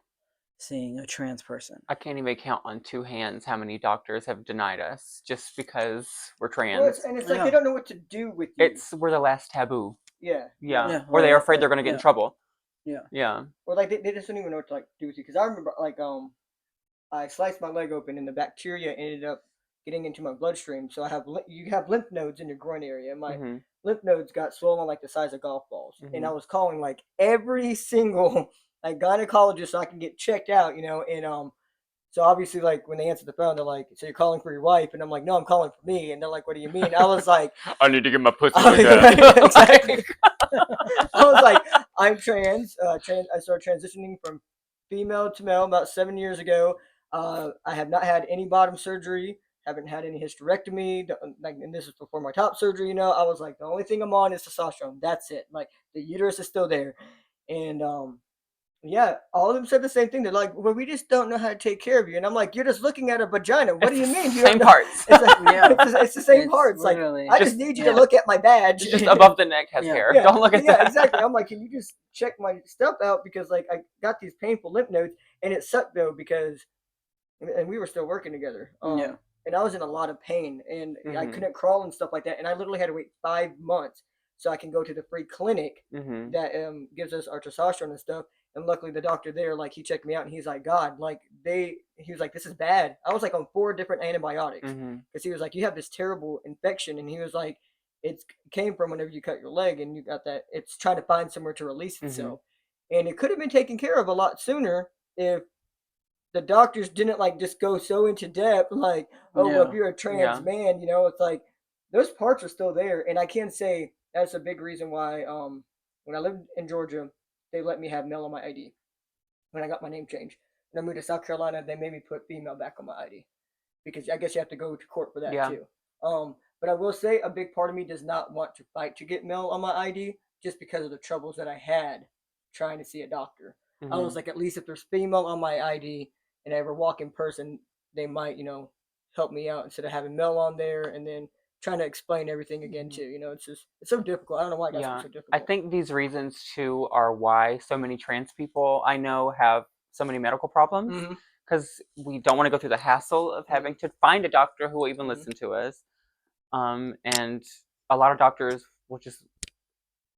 seeing a trans person. I can't even count on two hands how many doctors have denied us just because we're trans. And it's like they don't know what to do with you. We're the last taboo. Yeah. Or they're afraid they're going to get in trouble. Yeah. Or like they just don't even know what to like do with you. Because I remember like I sliced my leg open and the bacteria ended up getting into my bloodstream. So you have lymph nodes in your groin area. And my lymph nodes got swollen like the size of golf balls. And I was calling like every single like gynecologist so I can get checked out, you know. And so obviously like when they answer the phone, they're like, so you're calling for your wife? And I'm like, no, I'm calling for me. And they're like, what do you mean? I was like, I need to get my pussy looked at. Exactly. I was like, I'm trans. I started transitioning from female to male about 7 years ago. I have not had any bottom surgery. Haven't had any hysterectomy. And this is before my top surgery. You know, I was like, the only thing I'm on is testosterone. That's it. Like the uterus is still there, and yeah, all of them said the same thing. They're like, well, we just don't know how to take care of you. And I'm like, you're just looking at a vagina. What do you mean? Same parts. It's like, it's the same parts. Like, I just need you to look at my badge. Just above the neck has hair. Don't look at that. Yeah, exactly. I'm like, can you just check my stuff out? Because, like, I got these painful lymph nodes. And it sucked, though, because, and we were still working together. And I was in a lot of pain. And I couldn't crawl and stuff like that. And I literally had to wait 5 months so I can go to the free clinic that gives us our testosterone and stuff. And luckily, the doctor there, like, he checked me out, and he's like, God, like, he was like, this is bad. I was like on 4 different antibiotics Mm-hmm. because he was like, you have this terrible infection, and he was like, it came from whenever you cut your leg, and you got that. It's trying to find somewhere to release itself, and it could have been taken care of a lot sooner if the doctors didn't like just go so into depth, like, oh, well, if Yeah. you're a trans Yeah. man, it's like those parts are still there, and I can say that's a big reason why when I lived in Georgia, they let me have male on my ID when I got my name changed. When I moved to South Carolina, they made me put female back on my ID because I guess you have to go to court for that Yeah. too. But I will say a big part of me does not want to fight to get male on my ID just because of the troubles that I had trying to see a doctor. I was like, at least if there's female on my ID and I ever walk in person, they might, help me out instead of having male on there and then trying to explain everything again too. It's so difficult. I don't know why it got to be so difficult. I think these reasons too are why so many trans people I know have so many medical problems Mhm. because we don't want to go through the hassle of having to find a doctor who will even listen to us. And a lot of doctors will just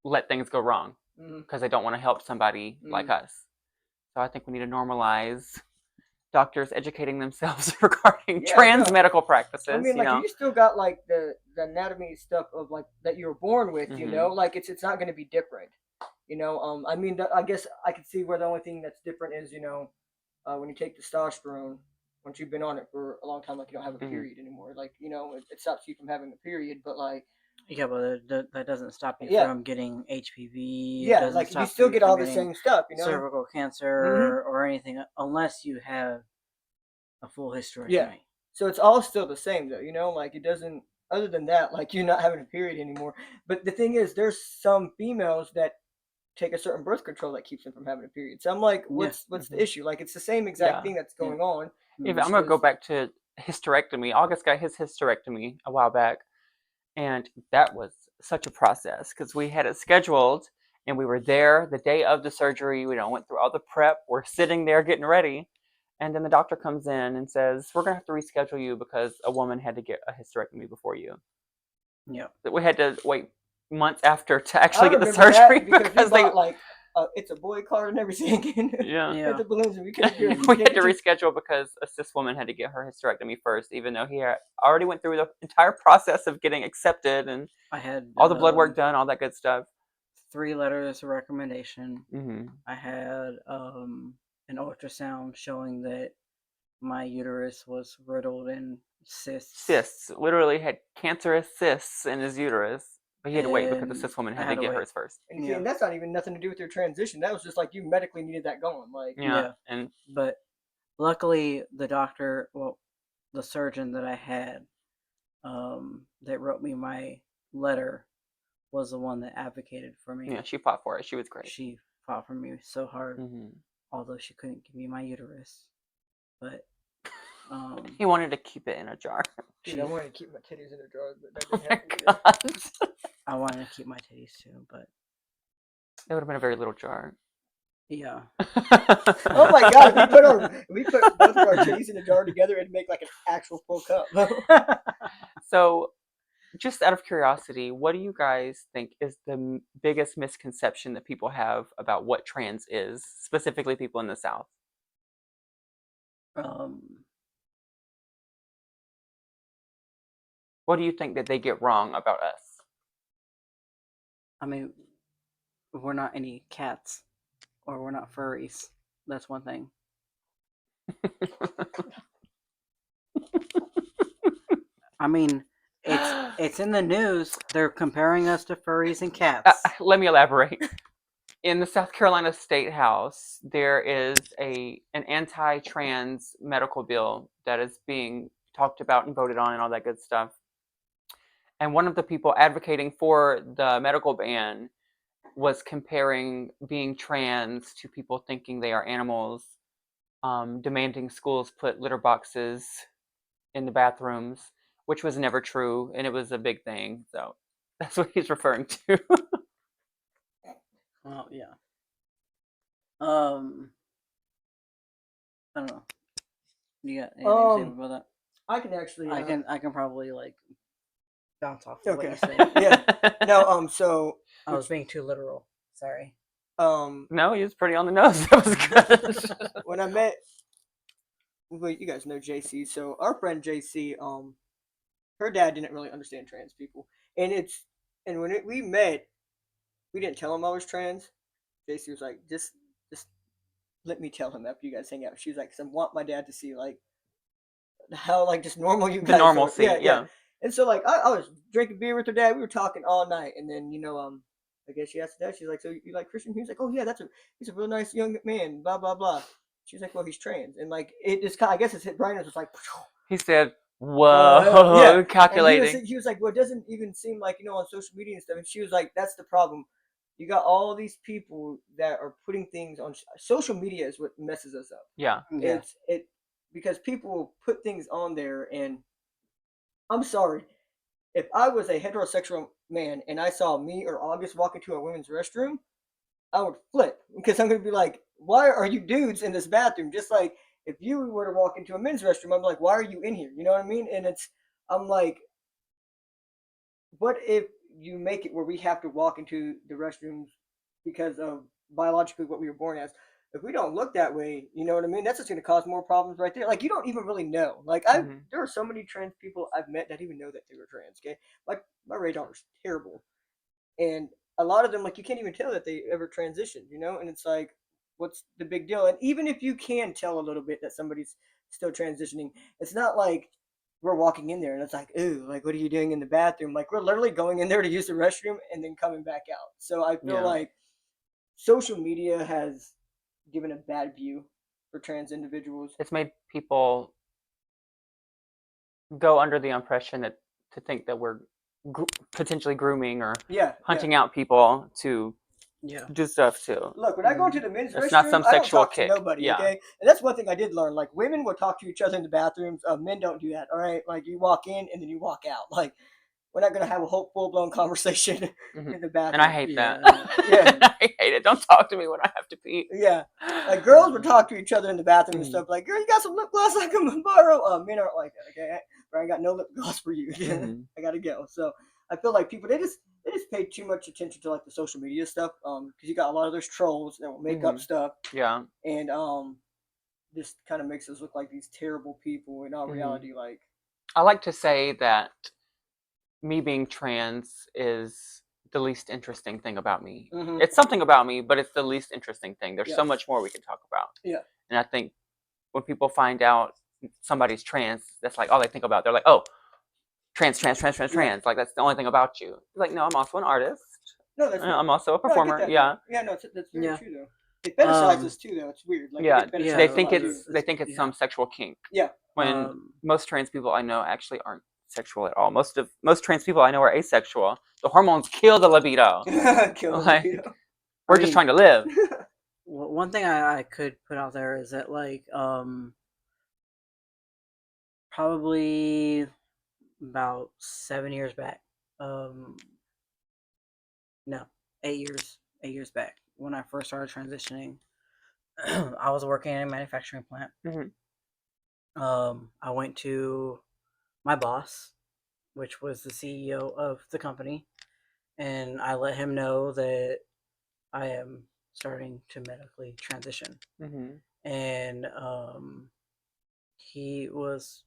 let things go wrong because they don't want to help somebody like us. So I think we need to normalize doctors educating themselves regarding trans medical practices. I mean, like, you still got like the anatomy stuff of like that you were born with, like it's not going to be different, I mean, I guess I could see where the only thing that's different is, when you take testosterone, once you've been on it for a long time, like you don't have a period anymore, like it stops you from having a period, but like. Yeah, but that doesn't stop you from getting HPV. Yeah, like you still get all the same stuff, cervical cancer or anything, unless you have a full hysterectomy. Yeah. So it's all still the same though, like it doesn't. Other than that, like you're not having a period anymore. But the thing is, there's some females that take a certain birth control that keeps them from having a period. So I'm like, what's the issue? Like it's the same exact thing that's going on. I'm gonna go back to hysterectomy. August got his hysterectomy a while back, and that was such a process because we had it scheduled and we were there the day of the surgery. We went through all the prep. We're sitting there getting ready, and then the doctor comes in and says, "We're gonna have to reschedule you because a woman had to get a hysterectomy before you." Yeah, we had to wait months after to actually get the surgery because they like it's a boy card and everything. Yeah. The balloons, and we had to reschedule because a cis woman had to get her hysterectomy first, even though he already went through the entire process of getting accepted and I had all the blood work done, all that good stuff. 3 letters of recommendation. Mm-hmm. I had an ultrasound showing that my uterus was riddled in cysts. Cysts, literally had cancerous cysts in his uterus. But he had to wait because the cis woman had to get hers first. And that's not even nothing to do with your transition. That was just like you medically needed that going. Like but luckily the doctor, the surgeon that I had, that wrote me my letter, was the one that advocated for me. Yeah, she fought for it. She was great. She fought for me so hard, although she couldn't give me my uterus. But he wanted to keep it in a jar. Dude, I wanted to keep my titties in a jar, but that Oh didn't my happen. God. I wanted to keep my titties too, but it would have been a very little jar. Yeah. Oh my God! We put both of our titties in a jar together and make like an actual full cup. So, just out of curiosity, what do you guys think is the biggest misconception that people have about what trans is, specifically people in the South? What do you think that they get wrong about us? I mean, we're not any cats, or we're not furries. That's one thing. I mean, it's in the news. They're comparing us to furries and cats. Let me elaborate. In the South Carolina State House, there is an anti-trans medical bill that is being talked about and voted on and all that good stuff. And one of the people advocating for the medical ban was comparing being trans to people thinking they are animals, demanding schools put litter boxes in the bathrooms, which was never true, and it was a big thing. So that's what he's referring to. Oh yeah. I don't know. You got anything to say about that? I can actually. I can probably like bounce off. Okay. What you said. Yeah. No. So I was being too literal. Sorry. No, he was pretty on the nose. That was good. When I met, well, you guys know JC. So our friend JC, her dad didn't really understand trans people, and we met, we didn't tell him I was trans. JC was like, just let me tell him after you guys hang out. She was like, 'cause I want my dad to see like how like just normal you The guys are. normalcy, Yeah, yeah. yeah. And so like I was drinking beer with her dad. We were talking all night, and then I guess she asked her dad. She's like, "So you like Christian?" He was like, "Oh yeah, he's a real nice young man." Blah blah blah. She's like, "Well, he's trans," and like it just kind. I guess it's hit Brian was just like. He said, "Whoa," Yeah, calculating. And he was like, "Well, it doesn't even seem like on social media and stuff." And she was like, "That's the problem. You got all these people that are putting things on social media is what messes us up. Yeah. Yeah. It because people will put things on there, and I'm sorry, if I was a heterosexual man and I saw me or August walk into a women's restroom, I would flip because I'm gonna be like, why are you dudes in this bathroom? Just like if you were to walk into a men's restroom, I'm like, why are you in here? You know what I mean? And I'm like, what if you make it where we have to walk into the restrooms because of biologically what we were born as? If we don't look that way, you know what I mean? That's just going to cause more problems right there. Like you don't even really know. Like Mhm. there are so many trans people I've met that even know that they were trans. Okay, like my radar is terrible, and a lot of them like you can't even tell that they ever transitioned. And it's like, what's the big deal? And even if you can tell a little bit that somebody's still transitioning, it's not like we're walking in there and it's like, ooh, like what are you doing in the bathroom? Like we're literally going in there to use the restroom and then coming back out. So I feel Yeah. like social media has given a bad view for trans individuals. It's made people go under the impression that to think that we're potentially grooming or Yeah, hunting out people to Yeah. do stuff too. Look, when I go into the men's It's restroom, not some I don't sexual talk kick. to nobody, Yeah. okay? And that's one thing I did learn. Like, women will talk to each other in the bathrooms. Men don't do that, all right? Like, you walk in and then you walk out. Like, we're not going to have a whole full-blown conversation in the bathroom. And I hate that. Yeah. I hate it. Don't talk to me when I have to pee. Yeah. Like, girls would talk to each other in the bathroom and Mhm. stuff. Like, girl, you got some lip gloss I can borrow? Men aren't like that, okay? I ain't got no lip gloss for you. Mhm. I got to go. So, I feel like people, they just pay too much attention to, like, the social media stuff. Because you got a lot of those trolls that will make up Mhm. stuff. Yeah. And just kind of makes us look like these terrible people. In all reality, like I like to say that me being trans is the least interesting thing about me. Mhm. It's something about me, but it's the least interesting thing. There's so Yes. much more we can talk about. Yeah. And I think when people find out somebody's trans, that's like all they think about. They're like, oh, trans. Yeah. Like that's the only thing about you. Like, no, I'm also an artist. No, that's I'm also a no, I get performer. that, Yeah. Yeah, no, that's very Yeah. true though. They fetishize us too, though. It's weird. Like Yeah. they, get They fetishized a think lot, it's too. they think it's yeah. some sexual kink. Yeah. When most trans people I know actually aren't sexual at all. Most trans people I know are asexual. The hormones kill the libido. Kill Like, the libido. We're just trying to live. One thing I could put out there is that like probably about 7 years back, no, 8 years back when I first started transitioning, I was working in a manufacturing plant. Mhm. I went to my boss, which was the CEO of the company, and I let him know that I am starting to medically transition. Mhm. And he was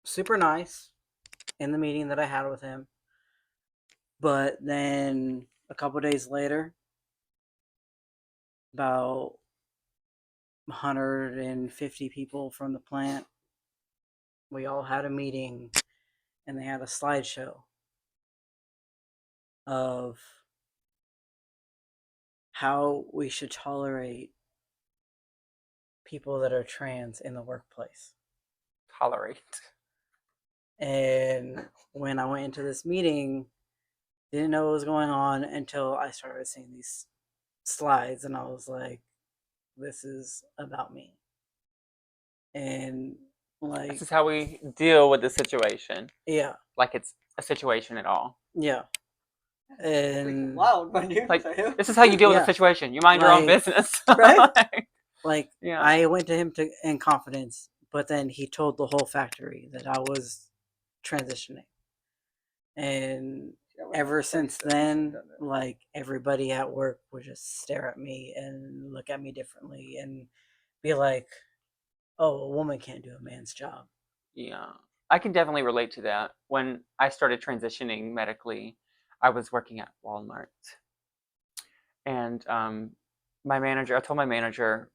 super nice in the meeting that I had with him. But then a couple days later, about 150 people from the plant, we all had a meeting, and they had a slideshow of how we should tolerate people that are trans in the workplace. Tolerate. And when I went into this meeting, didn't know what was going on until I started seeing these slides, and I was like, this is about me. And like, This is how we deal with the situation. yeah, Like it's a situation at all. yeah. And Loud, my dude. Like, this is how you deal with Yeah. a situation. You mind your own Like, business. Right? like Yeah. I went to him in confidence, but then he told the whole factory that I was transitioning. And ever since then, done that. like everybody at work would just stare at me and look at me differently and be like, "Oh, a woman can't do a man's job." Yeah. I can definitely relate to that. When I started transitioning medically, I was working at Walmart. And I told my manager,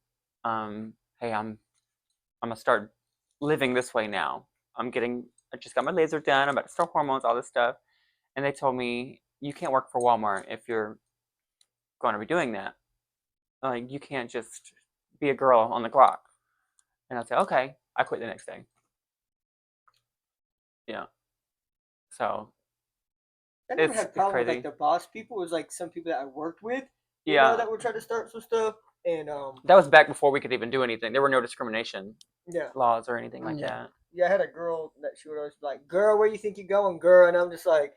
hey, I'm gonna start living this way now. I just got my laser done. I'm about to start hormones, all this stuff. And they told me, you can't work for Walmart if you're going to be doing that. Like, you can't just be a girl on the clock. And I said, okay. I quit the next day. Yeah. So I never it's had problem with crazy. like the boss people. It was like some people that I worked with, you Yeah. know, that were trying to start some stuff, and That was back before we could even do anything. There were no discrimination yeah, laws or anything like Yeah. that. yeah. I had a girl that she would always be like, "Girl, where you think you going, girl?" And I'm just like,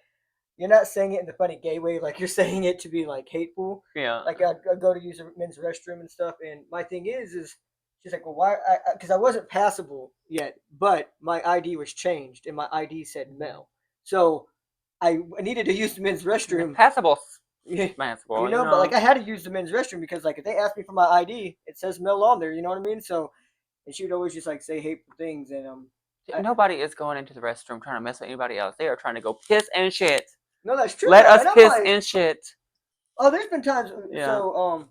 "You're not saying it in the funny gay way. Like you're saying it to be like hateful. Yeah. Like I'd go to use a men's restroom and stuff. And my thing is she's like, well, why? Because I wasn't passable yet, but my ID was changed and my ID said male, so I needed to use the men's restroom. Passable. Yeah, Passable, you know, but like I had to use the men's restroom because like if they ask me for my ID, it says male on there. You know what I mean? So, and she would always just like say hateful things, and Nobody is going into the restroom trying to mess with anybody else. They are trying to go piss and shit. no, that's true. Let though, us and I'm piss like, and shit. oh, there's been times. Yeah. So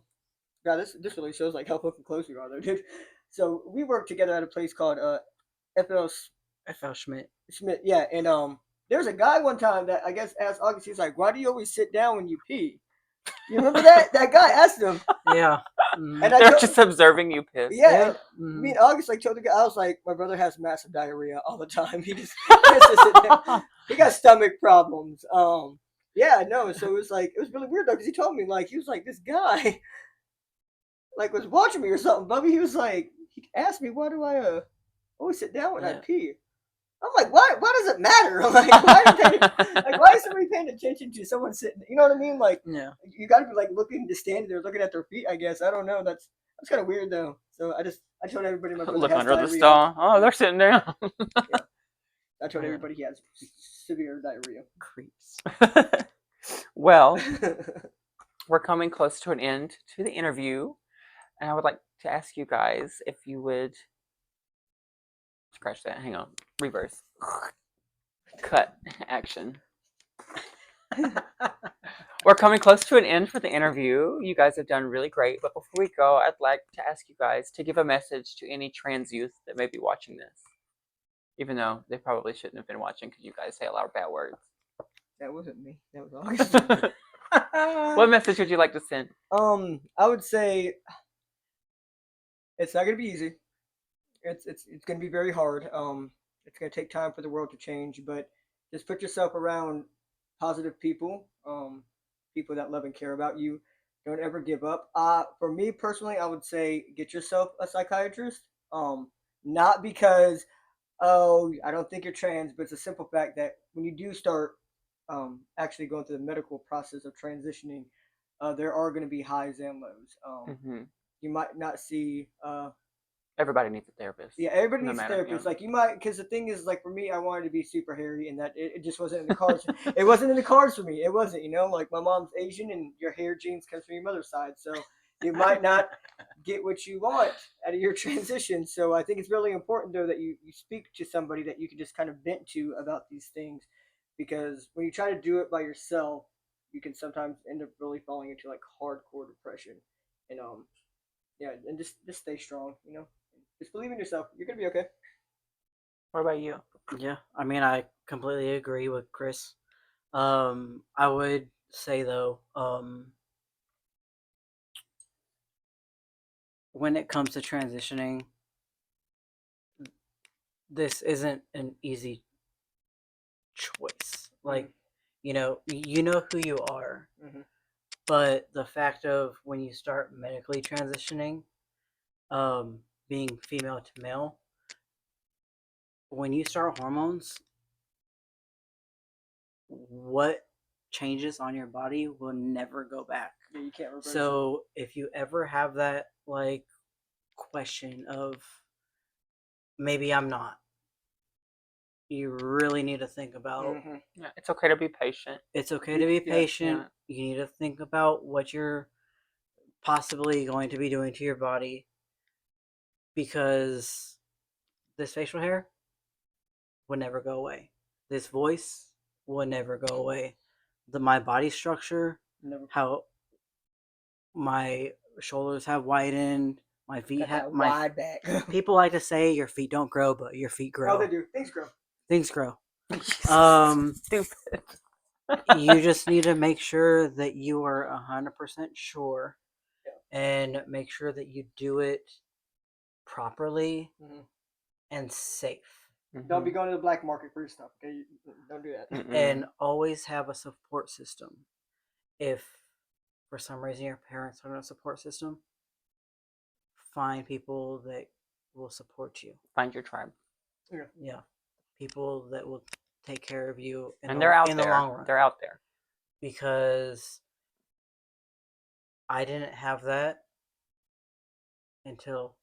God, this really shows like how fucking close we are, though, dude. So we worked together at a place called FL FL Schmidt. Schmidt, yeah, and there's a guy one time that I guess asked August, he's like, "Why do you always sit down when you pee?" You remember that? That guy asked him, Yeah. and I They're told, just observing you piss. yeah, Yep. and me and August like told the guy, I was like, my brother has massive diarrhea all the time. He just sit down. He got stomach problems. Yeah, no, so it was really weird though because he told me like he was like this guy like was watching me or something, Bubby. He was like he asked me why do I always sit down when I Yeah. pee. I'm like, why? Why does it matter? Like, why are you like, why is somebody paying attention to someone sitting? You know what I mean? Like, Yeah. you got to be like looking to stand there, looking at their feet. I guess I don't know. That's kind of weird though. So I told everybody my brother Look has under the diarrhea. stall. Oh, they're sitting down. I told everybody he has severe diarrhea. Creeps. Well, we're coming close to an end to the interview, and I would like to ask you guys if you would scratch that. Hang on, reverse, cut, action. We're coming close to an end for the interview. You guys have done really great, but before we go, I'd like to ask you guys to give a message to any trans youth that may be watching this, even though they probably shouldn't have been watching because you guys say a lot of bad words. That wasn't me. That was August. What message would you like to send? I would say it's not gonna be easy. It's gonna be very hard. It's gonna take time for the world to change, but just put yourself around positive people, people that love and care about you. Don't ever give up. For me personally, I would say get yourself a psychiatrist. Not because oh I don't think you're trans, but it's a simple fact that when you do start actually going through the medical process of transitioning, there are going to be highs and lows. Hmm. You might not see Everybody needs a therapist. yeah, everybody No needs a matter, therapist. yeah. Like you might, because the thing is, like for me, I wanted to be super hairy, and that it just wasn't in the cards. It wasn't in the cards for me. It wasn't, you know. Like my mom's Asian, and your hair genes comes from your mother's side, so you might not get what you want out of your transition. So I think it's really important though that you speak to somebody that you can just kind of vent to about these things, because when you try to do it by yourself, you can sometimes end up really falling into like hardcore depression, and yeah, and just stay strong, you know. Just believe in yourself. You're gonna be okay. What about you? Yeah. I mean, I completely agree with Chris. I would say though, when it comes to transitioning, this isn't an easy choice. Like, you know who you are, Mhm. but the fact of when you start medically transitioning, being female to male, when you start hormones, what changes on your body will never go back. Yeah, you can't reverse it. So if you ever have that like question of maybe I'm not, you really need to think about. Mm-hmm. Yeah, it's okay to be patient. It's okay to be Yeah, patient. You need to think about what you're possibly going to be doing to your body, because this facial hair will never go away. This voice will never go away. My body structure, Never how my shoulders have widened, my feet got have that my wide back. people like to say your feet don't grow, but your feet grow. Oh, they do. Things grow. Things grow. Stupid. You just need to make sure that you are 100% sure, and make sure that you do it properly Mhm. and safe. Don't be going to the black market for your stuff. Okay, don't do that. And always have a support system. If for some reason your parents don't have a support system, find people that will support you. Find your tribe. Yeah, people that will take care of you And they're out in there. the long run. They're out there. Because I didn't have that until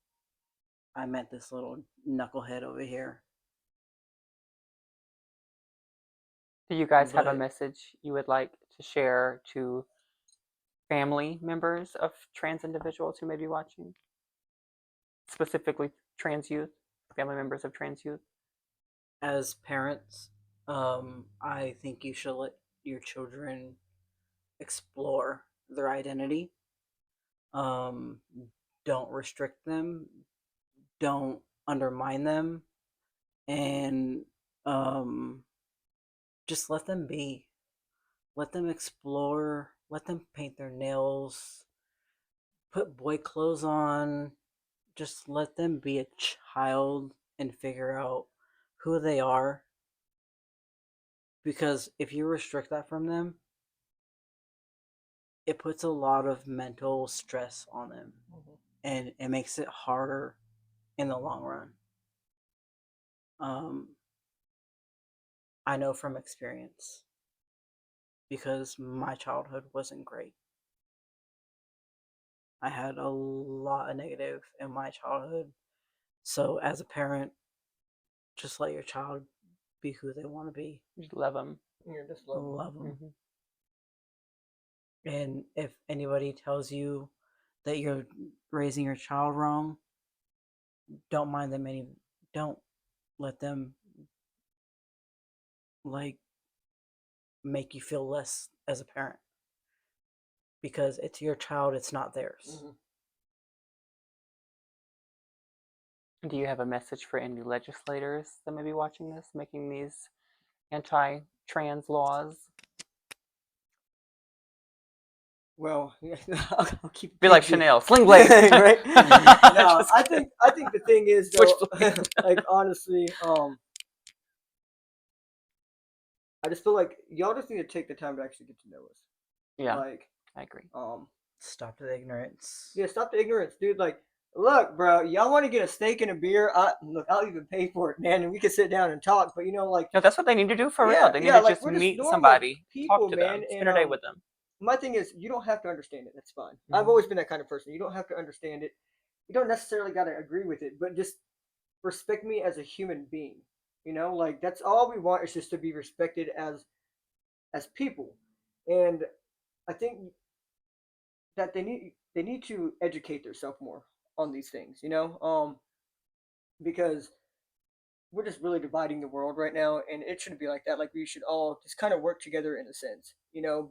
I met this little knucklehead over here. Do you guys have a But- message you would like to share to family members of trans individuals who may be watching? Specifically trans youth, family members of trans youth? As parents, I think you should let your children explore their identity. Don't restrict them, don't undermine them, and just let them be. Let them explore, let them paint their nails, put boy clothes on, just let them be a child and figure out who they are. Because if you restrict that from them, it puts a lot of mental stress on them, and it makes it harder in the long run. I know from experience, because my childhood wasn't great. I had a lot of negative in my childhood. So as a parent, just let your child be who they want to be. Just love them. Yeah, just love. Love them. Mhm. And if anybody tells you that you're raising your child wrong, don't mind them any. Don't let them like make you feel less as a parent, because it's your child, it's not theirs. Do you have a message for any legislators that may be watching this, making these anti-trans laws? Well, I'll keep it Be like PG. Chanel, sling blade. Right? No, Just I think the thing is though, like honestly, I just feel like y'all just need to take the time to actually get to know us. Yeah, Like, I agree. Stop the ignorance. Yeah, stop the ignorance, dude. Like, look, bro, y'all want to get a steak and a beer? Look, I'll even pay for it, man, and we can sit down and talk. But like, No, that's what they need to do for Yeah, real. They need yeah, to like, just we're just meet normal somebody, people, talk to man, them, spend and, a day with them. my thing is, you don't have to understand it. That's fine. Mhm. I've always been that kind of person. You don't have to understand it. You don't necessarily got to agree with it, but just respect me as a human being. Like that's all we want is just to be respected as people. And I think that they need to educate themselves more on these things. Because we're just really dividing the world right now, and it shouldn't be like that. Like we should all just kind of work together in a sense,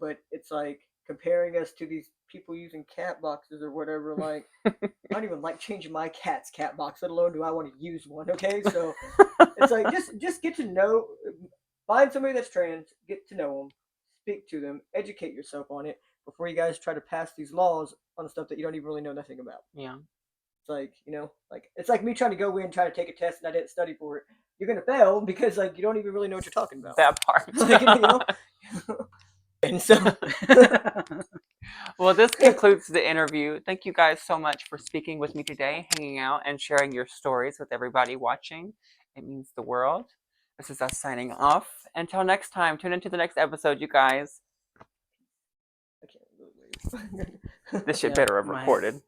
but it's like comparing us to these people using cat boxes or whatever. Like I don't even like changing my cat's cat box, let alone do I want to use one. Okay, so it's like just get to know, find somebody that's trans, get to know them, speak to them, educate yourself on it before you guys try to pass these laws on stuff that you don't even really know nothing about. Yeah. It's like, like it's like me trying to go in and try to take a test and I didn't study for it. You're gonna fail because like you don't even really know what you're talking about. That part. Like, and so Well, this concludes the interview. Thank you guys so much for speaking with me today, hanging out, and sharing your stories with everybody watching. It means the world. This is us signing off. Until next time, tune into the next episode, you guys. I can't really wait. This shit better have my- recorded.